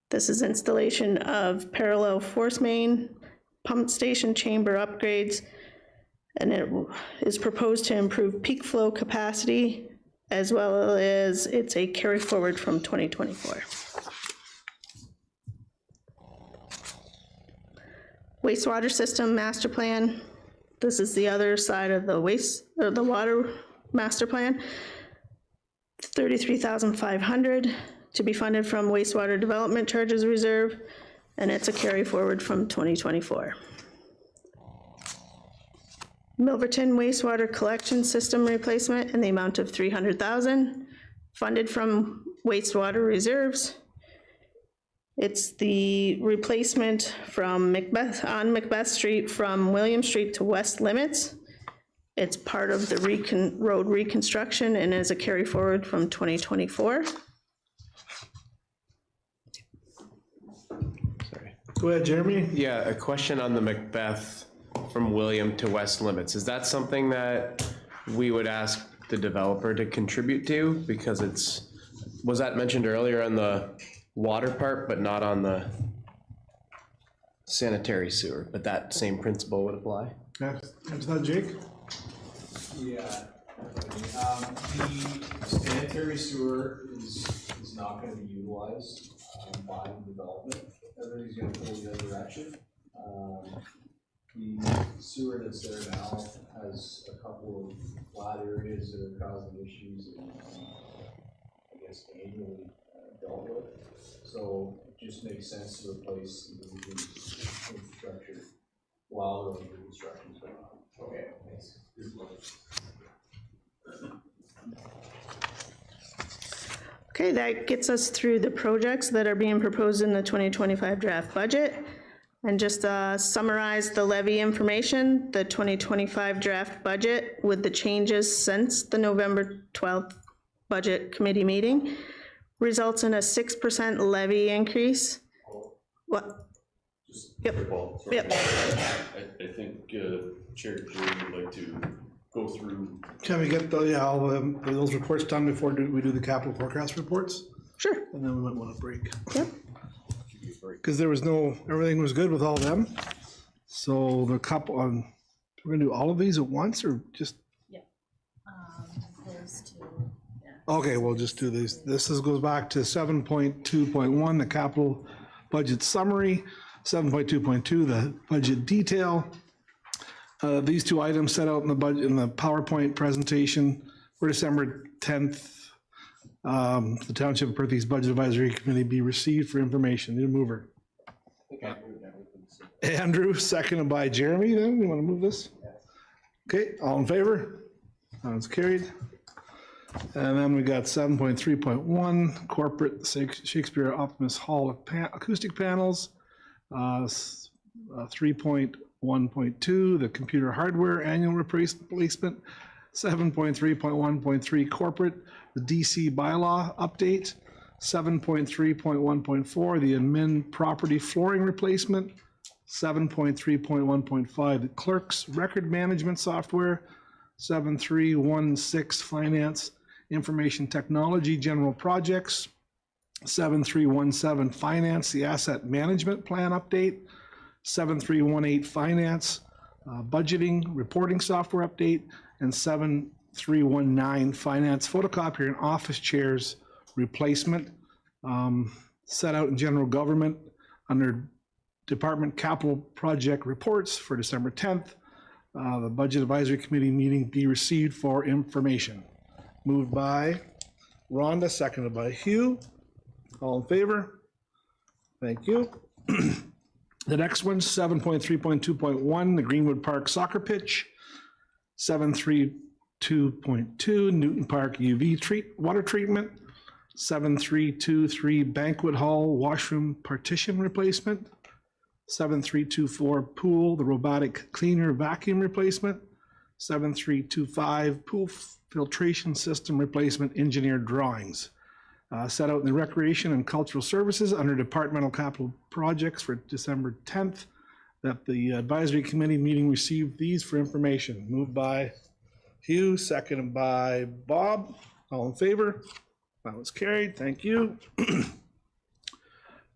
This is installation of parallel force main, pump station chamber upgrades, and it is proposed to improve peak flow capacity, as well as it's a carry forward from 2024. Wastewater system master plan. This is the other side of the the water master plan. $33,500 to be funded from wastewater development charges reserve, and it's a carry forward from 2024. Milverton wastewater collection system replacement in the amount of $300,000, funded from wastewater reserves. It's the replacement from on Macbeth Street from William Street to West Limits. It's part of the road reconstruction and is a carry forward from 2024. Sorry. Go ahead, Jeremy. Yeah, a question on the Macbeth from William to West Limits. Is that something that we would ask the developer to contribute to? Because was that mentioned earlier on the water part, but not on the sanitary sewer, but that same principle would apply? Yeah, is that Jake? Yeah. The sanitary sewer is not gonna be utilized by the development. Everything's gonna go in the other direction. The sewer that's there now has a couple of flat areas that are causing issues and I guess annually dealt with. So it just makes sense to replace the infrastructure while the reconstruction is going on. Okay, thanks. Okay, that gets us through the projects that are being proposed in the 2025 draft budget. And just summarize the levy information, the 2025 draft budget with the changes since the November 12th budget committee meeting results in a 6% levy increase. What? Yep. Yep. I think Chair Jerry would like to go through. Can we get all those reports done before we do the capital forecast reports? Sure. And then we might want to break. Yep. Because everything was good with all of them. So the couple we're gonna do all of these at once or just? Yeah. Those two. Okay, we'll just do these. Goes back to 7.2.1, the capital budget summary, 7.2.2, the budget detail. These two items set out in the budget in the PowerPoint presentation for December 10th. The Township of Perthes Budget Advisory Committee be received for information. Need a mover. Andrew, seconded by Jeremy. Then you want to move this? Okay, all in favor? Sounds carried. And then we got 7.3.1 corporate Shakespeare Optimus Hall acoustic panels. 3.1.2 the computer hardware annual replacement. 7.3.1.3 corporate, the DC bylaw update. 7.3.1.4 the admin property flooring replacement. 7.3.1.5 the clerk's record management software. 7316 finance information technology general projects. 7317 finance the asset management plan update. 7318 finance budgeting reporting software update, and 7319 finance photocopier and office chairs replacement. Set out in general government under department capital project reports for December 10th. The Budget Advisory Committee meeting be received for information. Moved by Rhonda, seconded by Hugh. All in favor? Thank you. The next one, 7.3.2.1, the Greenwood Park soccer pitch. 732.2, Newton Park UV water treatment. 7323, banquet hall washroom partition replacement. 7324, pool, the robotic cleaner vacuum replacement. 7325, pool filtration system replacement engineered drawings. Set out in the Recreation and Cultural Services under Departmental Capital Projects for December 10th, that the Advisory Committee meeting received these for information. Moved by Hugh, seconded by Bob. All in favor? That was carried. Thank you.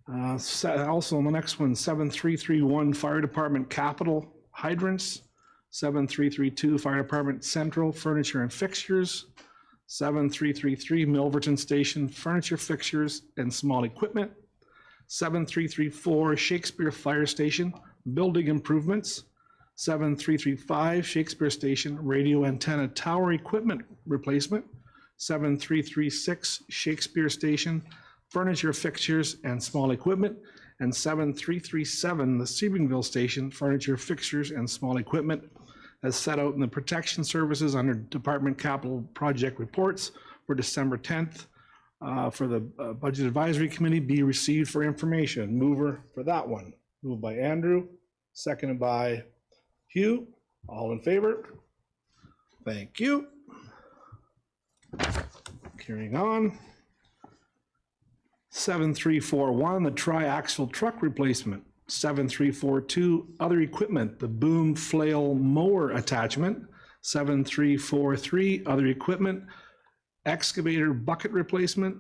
Also on the next one, 7331 Fire Department Capital Hydrants. 7332 Fire Department Central Furniture and Fixtures. 7333 Milverton Station Furniture Fixtures and Small Equipment. 7334 Shakespeare Fire Station Building Improvements. 7335 Shakespeare Station Radio Antenna Tower Equipment Replacement. 7336 Shakespeare Station Furniture Fixtures and Small Equipment. And 7337 the Sebringville Station Furniture Fixtures and Small Equipment, as set out in the Protection Services under Department Capital Project Reports for December 10th. For the Budget Advisory Committee be received for information. Mover for that one. Moved by Andrew, seconded by Hugh. All in favor? Thank you. Carrying on. 7341, the triaxle truck replacement. 7342, other equipment, the boom flail mower attachment. 7343, other equipment, excavator bucket replacement.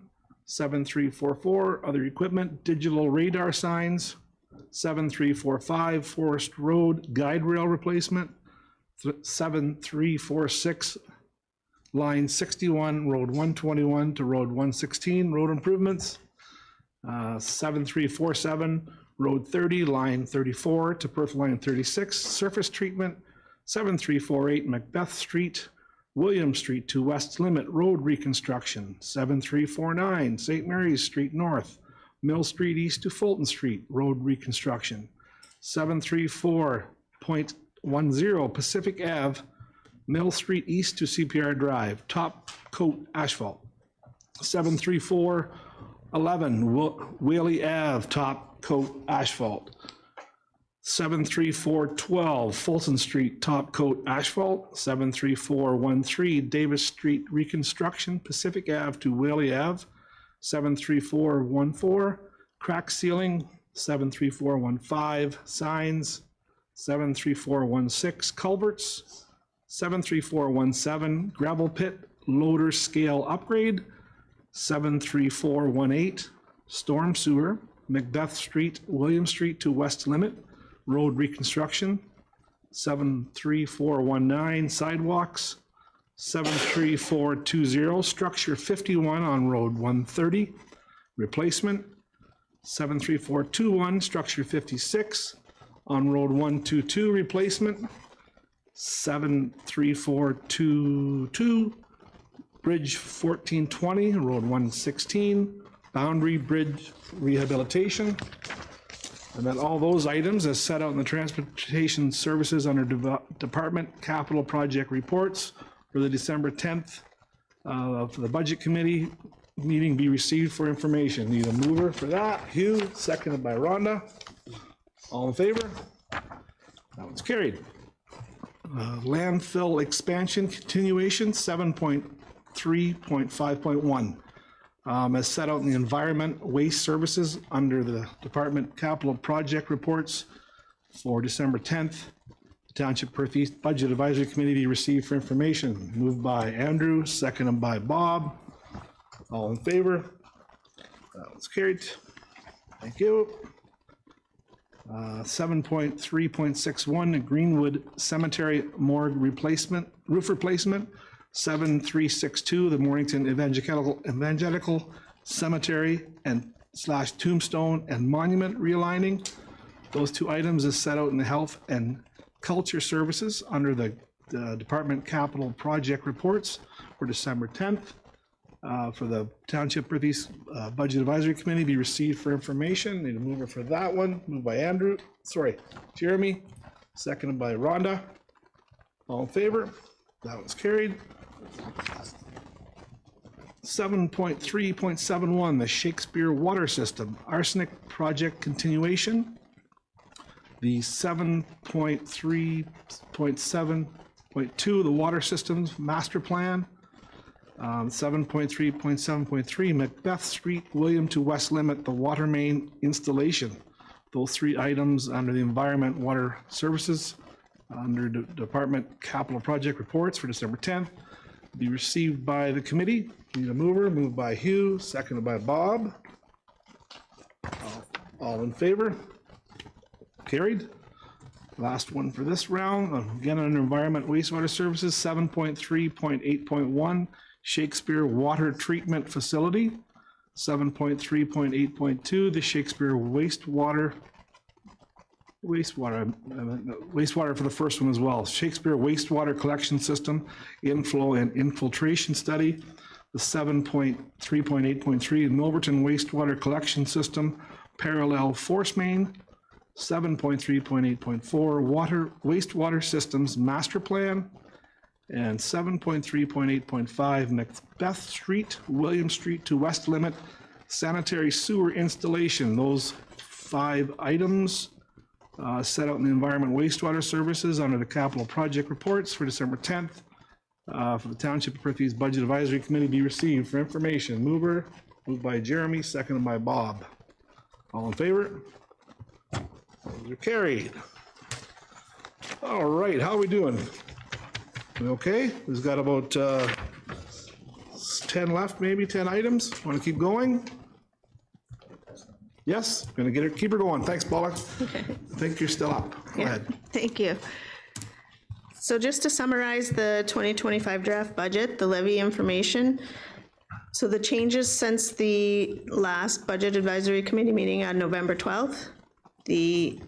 7344, other equipment, digital radar signs. 7345, Forest Road guide rail replacement. 7346, line 61, road 121 to road 116, road improvements. 7347, Road 30, line 34 to Perth line 36, surface treatment. 7348 Macbeth Street, William Street to West Limit Road reconstruction. 7349 St. Mary's Street North, Mill Street East to Fulton Street Road reconstruction. 734.10 Pacific Ave, Mill Street East to CPR Drive, top coat asphalt. 73411 Whaley Ave, top coat asphalt. 73412 Fulton Street, top coat asphalt. 73413 Davis Street reconstruction, Pacific Ave to Whaley Ave. 73414 crack ceiling. 73415 signs. 73416 culverts. 73417 gravel pit loader scale upgrade. 73418 storm sewer, Macbeth Street, William Street to West Limit road reconstruction. 73419 sidewalks. 73420 structure 51 on road 130 replacement. 73421 structure 56 on road 122 replacement. 73422 bridge 1420 road 116 boundary bridge rehabilitation. And then all those items as set out in the Transportation Services under Department Capital Project Reports for the December 10th for the Budget Committee meeting be received for information. Need a mover for that. Hugh, seconded by Rhonda. All in favor? That one's carried. Landfill expansion continuation 7.3.5.1. As set out in the Environment Waste Services under the Department Capital Project Reports for December 10th. The Township Perth East Budget Advisory Committee received for information. Moved by Andrew, seconded by Bob. All in favor? That was carried. Thank you. 7.3.61, Greenwood Cemetery morgue replacement, roof replacement. 7362, the Mornington Evangelical Cemetery and / tombstone and monument realigning. Those two items is set out in the Health and Culture Services under the Department Capital Project Reports for December 10th. For the Township Northeast Budget Advisory Committee, be received for information. Need a mover for that one. Moved by Jeremy, seconded by Rhonda. All in favor? That one's carried. 7.3.71, the Shakespeare Water System, arsenic project continuation. The 7.3.7.2, the Water Systems Master Plan. 7.3.7.3, Macbeth Street, William to West Limit, the water main installation. Those three items under the Environment Water Services, under Department Capital Project Reports for December 10th, be received by the committee. Need a mover, moved by Hugh, seconded by Bob. All in favor? Carried. Last one for this round, again under Environment Wastewater Services, 7.3.8.1, Shakespeare Water Treatment Facility. 7.3.8.2, the Shakespeare wastewater for the first one as well. Shakespeare Wastewater Collection System, Inflow and Infiltration Study. The 7.3.8.3, Milverton Wastewater Collection System, Parallel Force Main. 7.3.8.4, Wastewater Systems Master Plan. And 7.3.8.5, Macbeth Street, William Street to West Limit, sanitary sewer installation. Those 5 items set out in the Environment Wastewater Services under the Capital Project Reports for December 10th. For the Township of Perthes Budget Advisory Committee be received for information. Moved by Jeremy, seconded by Bob. All in favor? Those are carried. All right, how are we doing? We okay? We've got about 10 left, maybe 10 items. Want to keep going? Yes, gonna get it, keep her going. Thanks, Paula. Okay. I think you're still up. Go ahead. Thank you. So just to summarize the 2025 draft budget, the levy information. So the changes since the last Budget Advisory Committee meeting on November 12th. The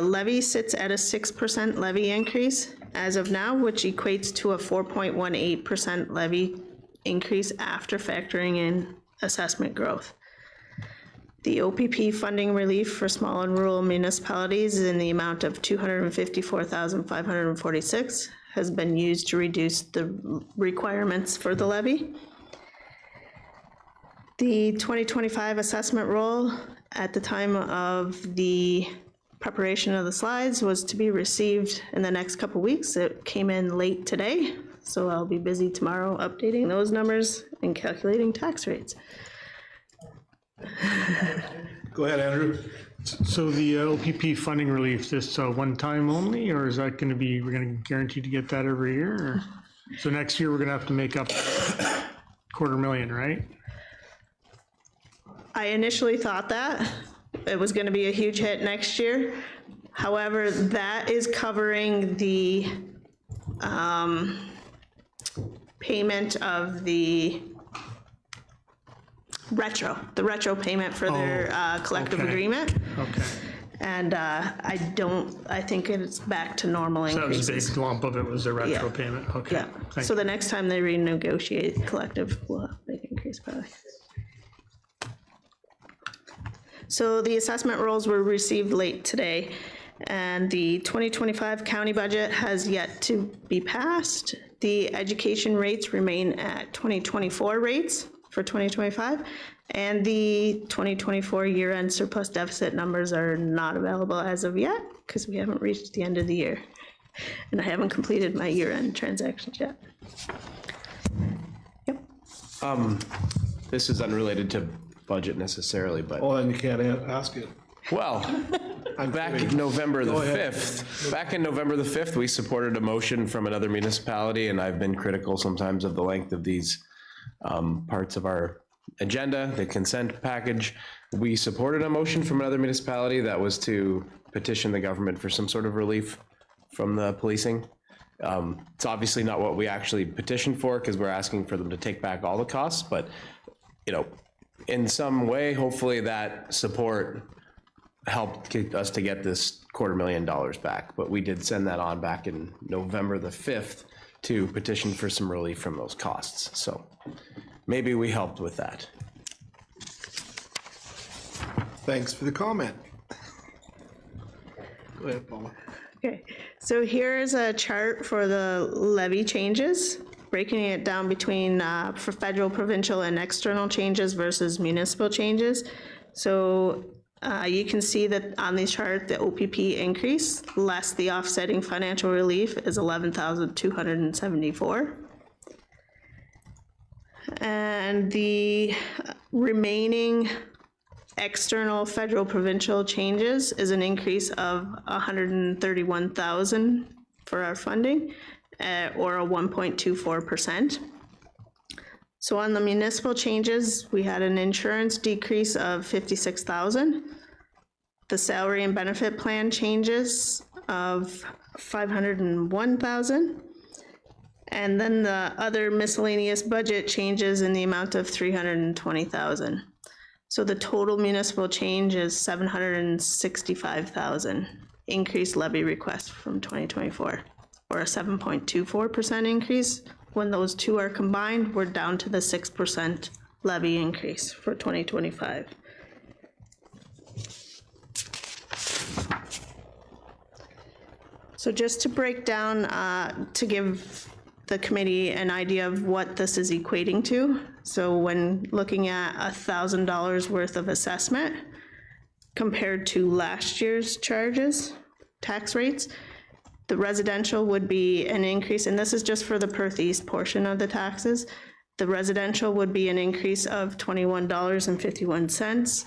levy sits at a 6% levy increase as of now, which equates to a 4.18% levy increase after factoring in assessment growth. The OPP funding relief for small and rural municipalities in the amount of $254,546 has been used to reduce the requirements for the levy. The 2025 assessment roll at the time of the preparation of the slides was to be received in the next couple weeks. It came in late today, so I'll be busy tomorrow updating those numbers and calculating tax rates. Go ahead, Andrew. So the OPP funding relief, this one time only, or is that going to be, we're going to guarantee to get that every year? Or? So next year we're going to have to make up $250,000, right? I initially thought that it was going to be a huge hit next year. However, that is covering the payment of the retro payment for their collective agreement. Okay. And I think it's back to normal So that was a increases. big lump of it was a retro payment. Okay. Yeah, Thank so you. the next time they renegotiate collective, we'll have a big increase probably. So the assessment rolls were received late today, and the 2025 county budget has yet to be passed. The education rates remain at 2024 rates for 2025, and the 2024 year-end surplus deficit numbers are not available as of yet because we haven't reached the end of the year, and I haven't completed my year-end transactions yet. Yep. This is unrelated to budget necessarily, but. Oh, then you can't ask it. Well, back in November the 5th, we supported a motion from another municipality, and I've been critical sometimes of the length of these parts of our agenda, the consent package. We supported a motion from another municipality that was to petition the government for some sort of relief from the policing. It's obviously not what we actually petitioned for because we're asking for them to take back all the costs, but in some way, hopefully that support helped get us to get this $250,000 back, but we did send that on back in November the 5th to petition for some relief from those costs. So maybe we helped with that. Thanks for the comment. Go ahead, Paula. Okay, so here's a chart for the levy changes, breaking it down between for federal, provincial, and external changes versus municipal changes. So you can see that on this chart, the OPP increase less the offsetting financial relief is $11,274. And the remaining external federal provincial changes is an increase of 131,000 for our funding, or a 1.24%. So on the municipal changes, we had an insurance decrease of 56,000. The salary and benefit plan changes of 501,000. And then the other miscellaneous budget changes in the amount of 320,000. So the total municipal change is 765,000 increased levy request from 2024, or a 7.24% increase. When those two are combined, we're down to the 6% levy increase for 2025. So just to break down, to give the committee an idea of what this is equating to. So when looking at $1,000 worth of assessment compared to last year's charges, tax rates, the residential would be an increase, and this is just for the Perth East portion of the taxes. The residential would be an increase of $21.51.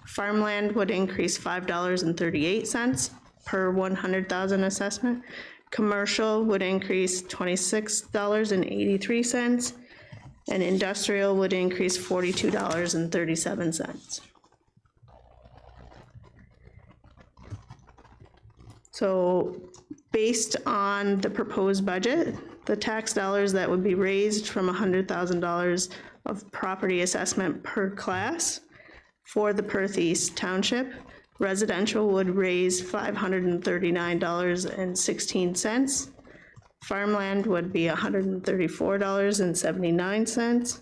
Farmland would increase $5.38 per 100,000 assessment. Commercial would increase $26.83, and industrial would increase $42.37. So based on the proposed budget, the tax dollars that would be raised from $100,000 of property assessment per class for the Perth East Township, residential would raise $539.16. Farmland would be $134.79.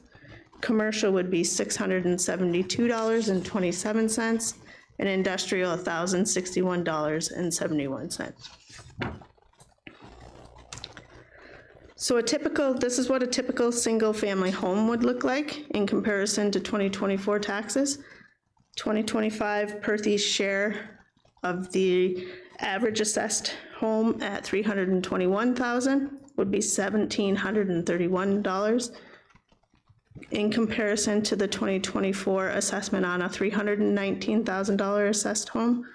Commercial would be $672.27, and industrial $1,061.71. So this is what a typical single-family home would look like in comparison to 2024 taxes. 2025 Perth East share of the average assessed home at $321,000 would be $1,731. In comparison to the 2024 assessment on a $319,000 assessed home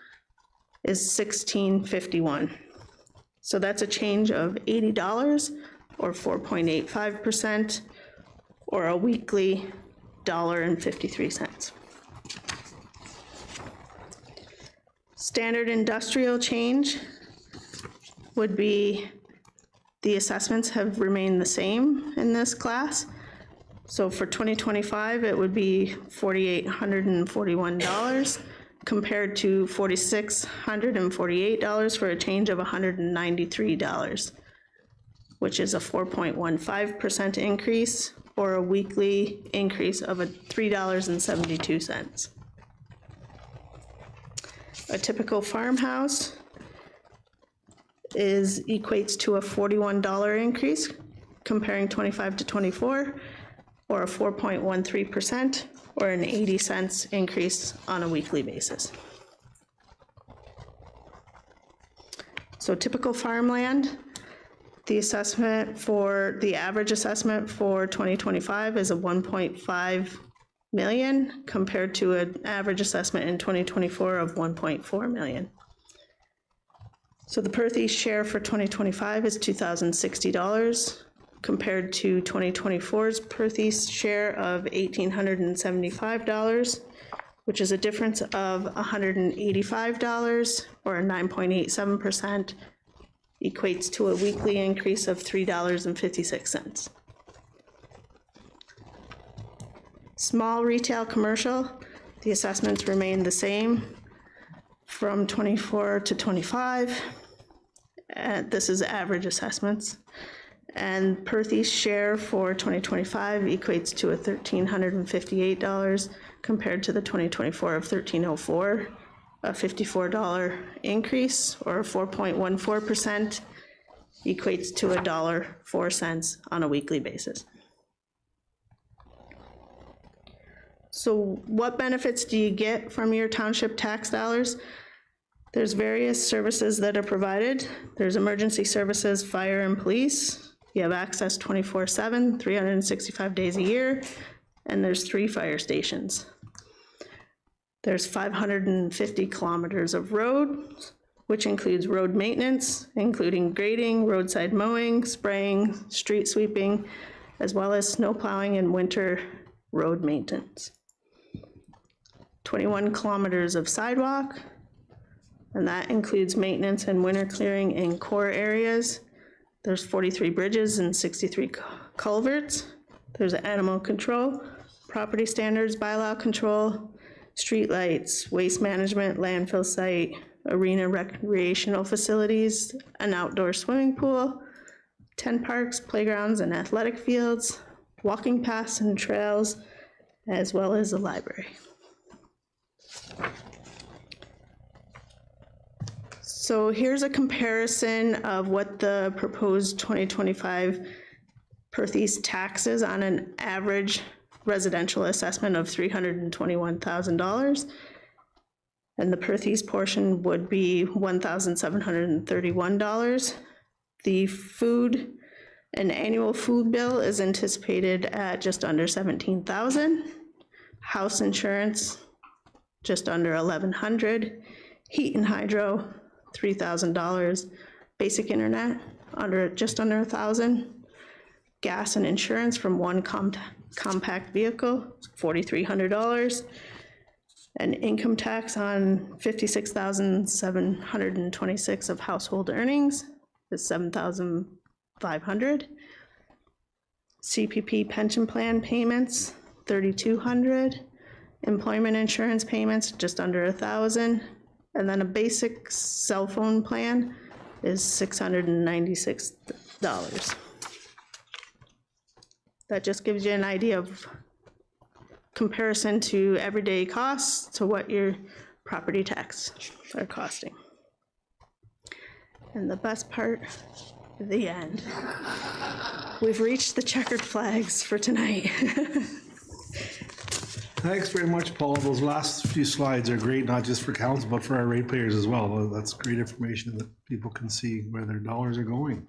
is $1,651. So that's a change of $80 or 4.85%, or a weekly $1.53. Standard industrial change would be the assessments have remained the same in this class. So for 2025, it would be $4,841 compared to $4,648 for a change of $193, which is a 4.15% increase, or a weekly increase of $3.72. A typical farmhouse equates to a $41 increase comparing 25 to 24, or a 4.13%, or an 80 cents increase on a weekly basis. So typical farmland, the average assessment for 2025 is a 1.5 million compared to an average assessment in 2024 of 1.4 million. So the Perth East share for 2025 is $2,060 compared to 2024's Perth East share of $1,875, which is a difference of $185, or 9.87%, equates to a weekly increase of $3.56. Small retail commercial, the assessments remain the same. from 24 to 25. This is average assessments. And Perth East share for 2025 equates to a $1,358 compared to the 2024 of $1,304, a $54 increase, or 4.14%, equates to $1.04 on a weekly basis. So what benefits do you get from your township tax dollars? There's various services that are provided. There's emergency services, fire and police. You have access 24/7, 365 days a year, and there's 3 fire stations. There's 550 kilometers of road, which includes road maintenance, including grading, roadside mowing, spraying, street sweeping, as well as snow plowing and winter road maintenance. 21 kilometers of sidewalk, and that includes maintenance and winter clearing in core areas. There's 43 bridges and 63 culverts. There's animal control, property standards, bylaw control, street lights, waste management, landfill site, arena recreational facilities, an outdoor swimming pool, 10 parks, playgrounds, and athletic fields, walking paths and trails, as well as a library. So here's a comparison of what the proposed 2025 Perth East taxes on an average residential assessment of $321,000. And the Perth East portion would be $1,731. The food, an annual food bill is anticipated at just under $17,000. House insurance, just under $1,100. Heat and hydro, $3,000. Basic internet, just under $1,000. Gas and insurance from one compact vehicle, $4,300. And income tax on $56,726 of household earnings is $7,500. CPP pension plan payments, $3,200. Employment insurance payments, just under $1,000. And then a basic cell phone plan is $696. That just gives you an idea of comparison to everyday costs to what your property tax are costing. And the best part, the end. We've reached the checkered flags for tonight. Thanks very much, Paul. Those last few slides are great, not just for council, but for our ratepayers as well. That's great information that people can see where their dollars are going.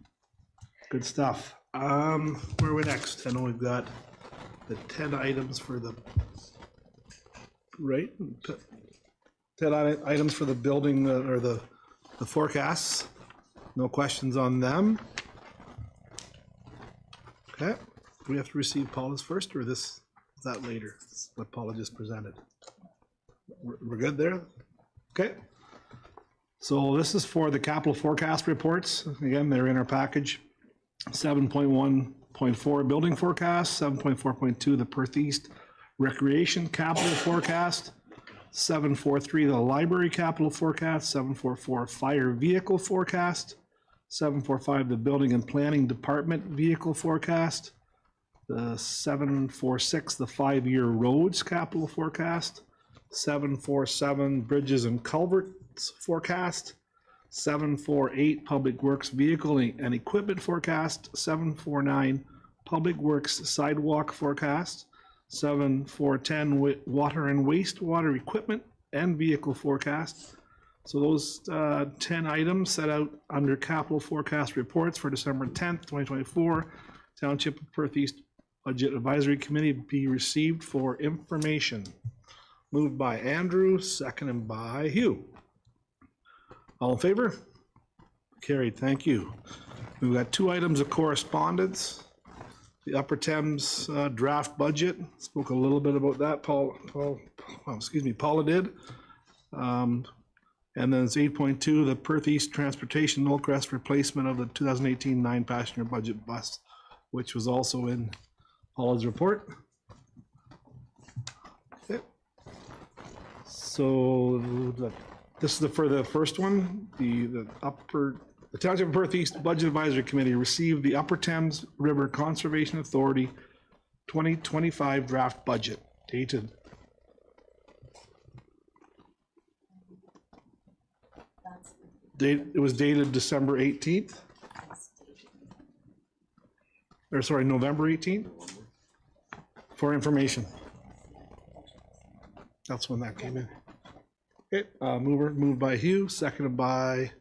Good stuff. Where are we next? I know we've got the 10 items for the, right? 10 items for the building or the forecasts. No questions on them. Okay. Do we have to receive Paula's first, or is that later, what Paula just presented? We're good there? Okay. So this is for the capital forecast reports. Again, they're in our package. 7.1.4 building forecast, 7.4.2 the Perth East recreation capital forecast, 7.43 the library capital forecast, 7.44 fire vehicle forecast, 7.45 the building and planning department vehicle forecast, the 7.46 the 5-year roads capital forecast, 7.47 bridges and culverts forecast, 7.48 public works vehicle and equipment forecast, 7.49 public works sidewalk forecast, 7.410 water and wastewater equipment and vehicle forecast. So those 10 items set out under capital forecast reports for December 10th, 2024, Township of Perth East Budget Advisory Committee be received for information. Moved by Andrew, seconded by Hugh. All in favor? Carried, thank you. We've got 2 items of correspondence. The Upper Thames draft budget, spoke a little bit about that, Paula did. And then it's 8.2, the Perth East Transportation Knollcrest replacement of the 2018 9-passenger budget bus, which was also in Paula's report. Okay. So This is for the first one, the Township of Perth East Budget Advisory Committee received the Upper Thames River Conservation Authority 2025 draft budget dated it was dated December 18th. Or sorry, November 18th. For information. That's when that came in. Okay, moved by Hugh, seconded by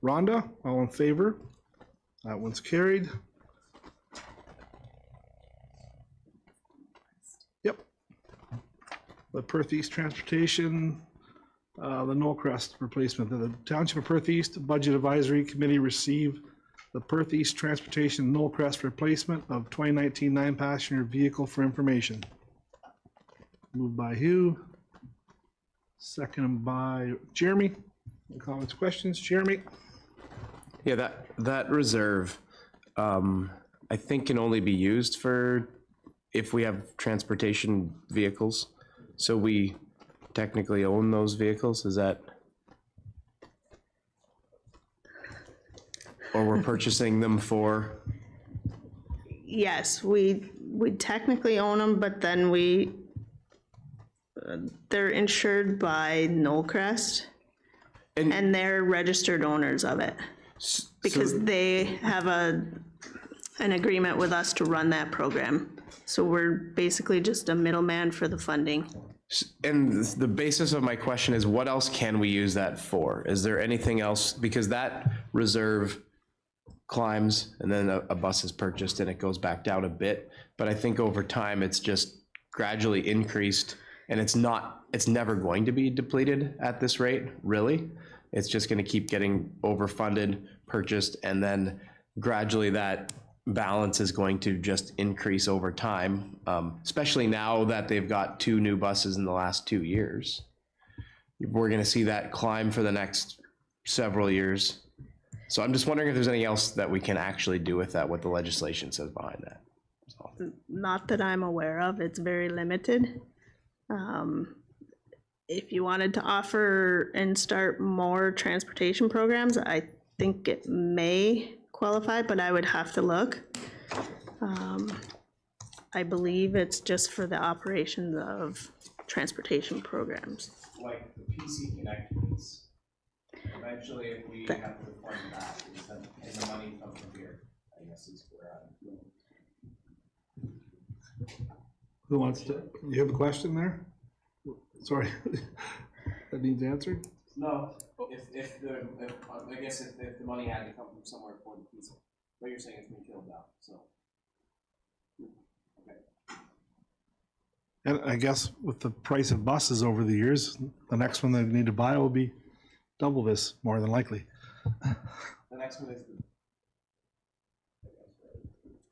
Rhonda. All in favor? That one's carried. Yep. The Perth East Transportation, the Knollcrest replacement. The Township of Perth East Budget Advisory Committee received the Perth East Transportation Knollcrest replacement of 2019 9-passenger vehicle for information. Moved by Hugh, seconded by Jeremy. Comments, questions? Jeremy? Yeah, that reserve, I think can only be used for if we have transportation vehicles. So we technically own those vehicles, is that? Or we're purchasing them for? Yes, we technically own them, but then they're insured by Knollcrest, and they're registered owners of it. Because they have an agreement with us to run that program. So we're basically just a middleman for the funding. And the basis of my question is, what else can we use that for? Is there anything else? Because that reserve climbs and then a bus is purchased and it goes back down a bit. But I think over time, it's just gradually increased, and it's never going to be depleted at this rate, really. It's just going to keep getting overfunded, purchased, and then gradually that balance is going to just increase over time, especially now that they've got 2 new buses in the last 2 years. We're going to see that climb for the next several years. So I'm just wondering if there's anything else that we can actually do with that, what the legislation says behind that. So. Not that I'm aware of, it's very limited. If you wanted to offer and start more transportation programs, I think it may qualify, but I would have to look. I believe it's just for the operations of transportation programs. Like the PC Connect piece. Eventually, if we have to fund that, and the money comes from here, I guess is where Who wants to, you have a question there? Sorry, that needs answered? No, if I guess if the money had to come from somewhere for the piece, but you're saying it's been killed out, so. Okay. And I guess with the price of buses over the years, the next one they need to buy will be double this, more than likely. The next one is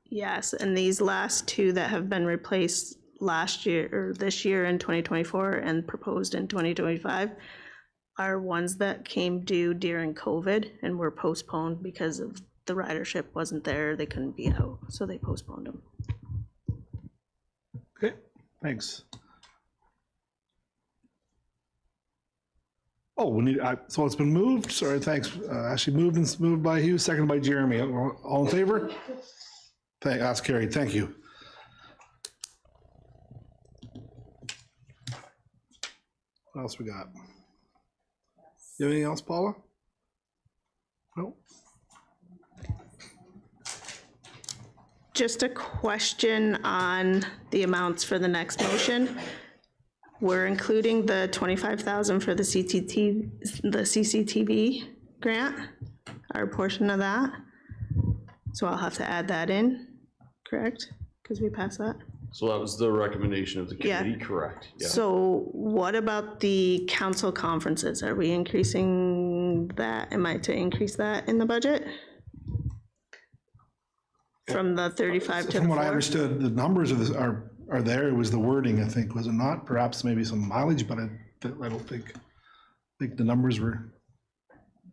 Yes, and these last 2 that have been replaced last year, or this year in 2024 and proposed in 2025, are ones that came due during COVID and were postponed because of the ridership wasn't there, they couldn't be out, so they postponed them. Okay, thanks. Oh, we need, so it's been moved, sorry, thanks. Actually moved by Hugh, seconded by Jeremy. All in favor? That's carried, thank you. What else we got? You have anything else, Paula? No? Just a question on the amounts for the next motion. We're including the 25,000 for the CCTV grant, our portion of that. So I'll have to add that in, correct? Because we passed that. So that was the recommendation of the Yeah. committee, correct? Yeah. So what about the council conferences? Are we increasing that? Am I to increase that in the budget? From the 35 to the 4? From what I understood, the numbers of this are there. It was the wording, I think, was it not? Perhaps maybe some mileage, but I don't think the numbers were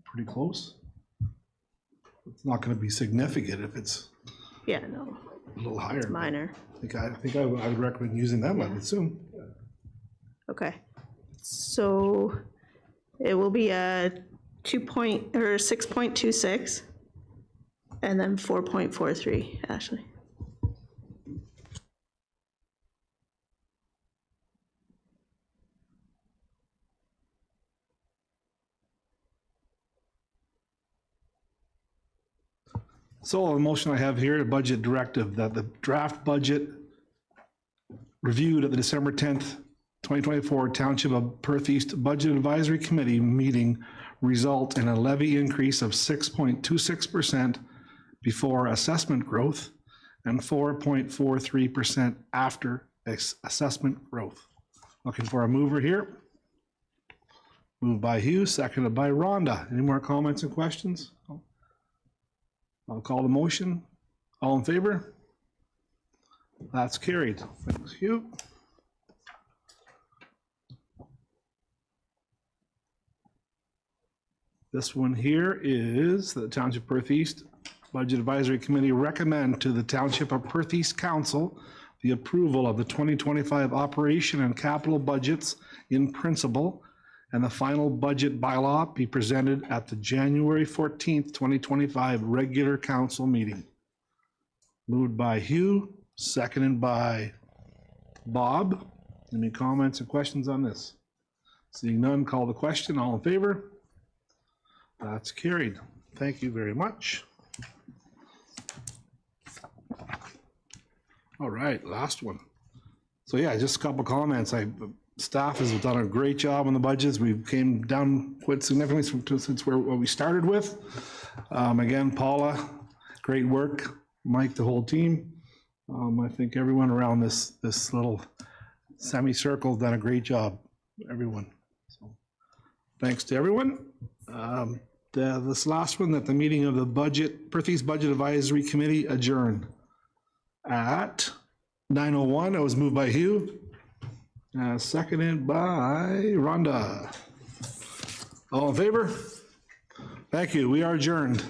pretty close. It's not going to be significant if it's Yeah, no, a little higher. it's minor. I think I would recommend using them, I would assume. Okay. So It will be a 6.26 and then 4.43, Ashley. So the motion I have here, a budget directive, that the draft budget reviewed at the December 10th, 2024 Township of Perth East Budget Advisory Committee meeting result in a levy increase of 6.26% before assessment growth and 4.43% after assessment growth. Looking for a mover here. Moved by Hughes, seconded by Rhonda. Any more comments and questions? I'll call the motion. All in favor? That's carried. Thanks, Hugh. This one here is the Township of Perth East Budget Advisory Committee recommend to the Township of Perth East Council the approval of the 2025 operation and capital budgets in principle, and the final budget bylaw be presented at the January 14th, 2025 regular council meeting. Moved by Hugh, seconded by Bob. Any comments or questions on this? Seeing none, call the question. All in favor? That's carried. Thank you very much. All right, last one. So yeah, just a couple comments. Staff has done a great job on the budgets. We came down quite significantly since what we started with. Again, Paula, great work. Mike, the whole team. I think everyone around this little semicircle done a great job. Everyone. So, thanks to everyone. This last one, that the meeting of the Perth East Budget Advisory Committee adjourned at 9:01. It was moved by Hugh. Seconded by Rhonda. All in favor? Thank you. We are adjourned.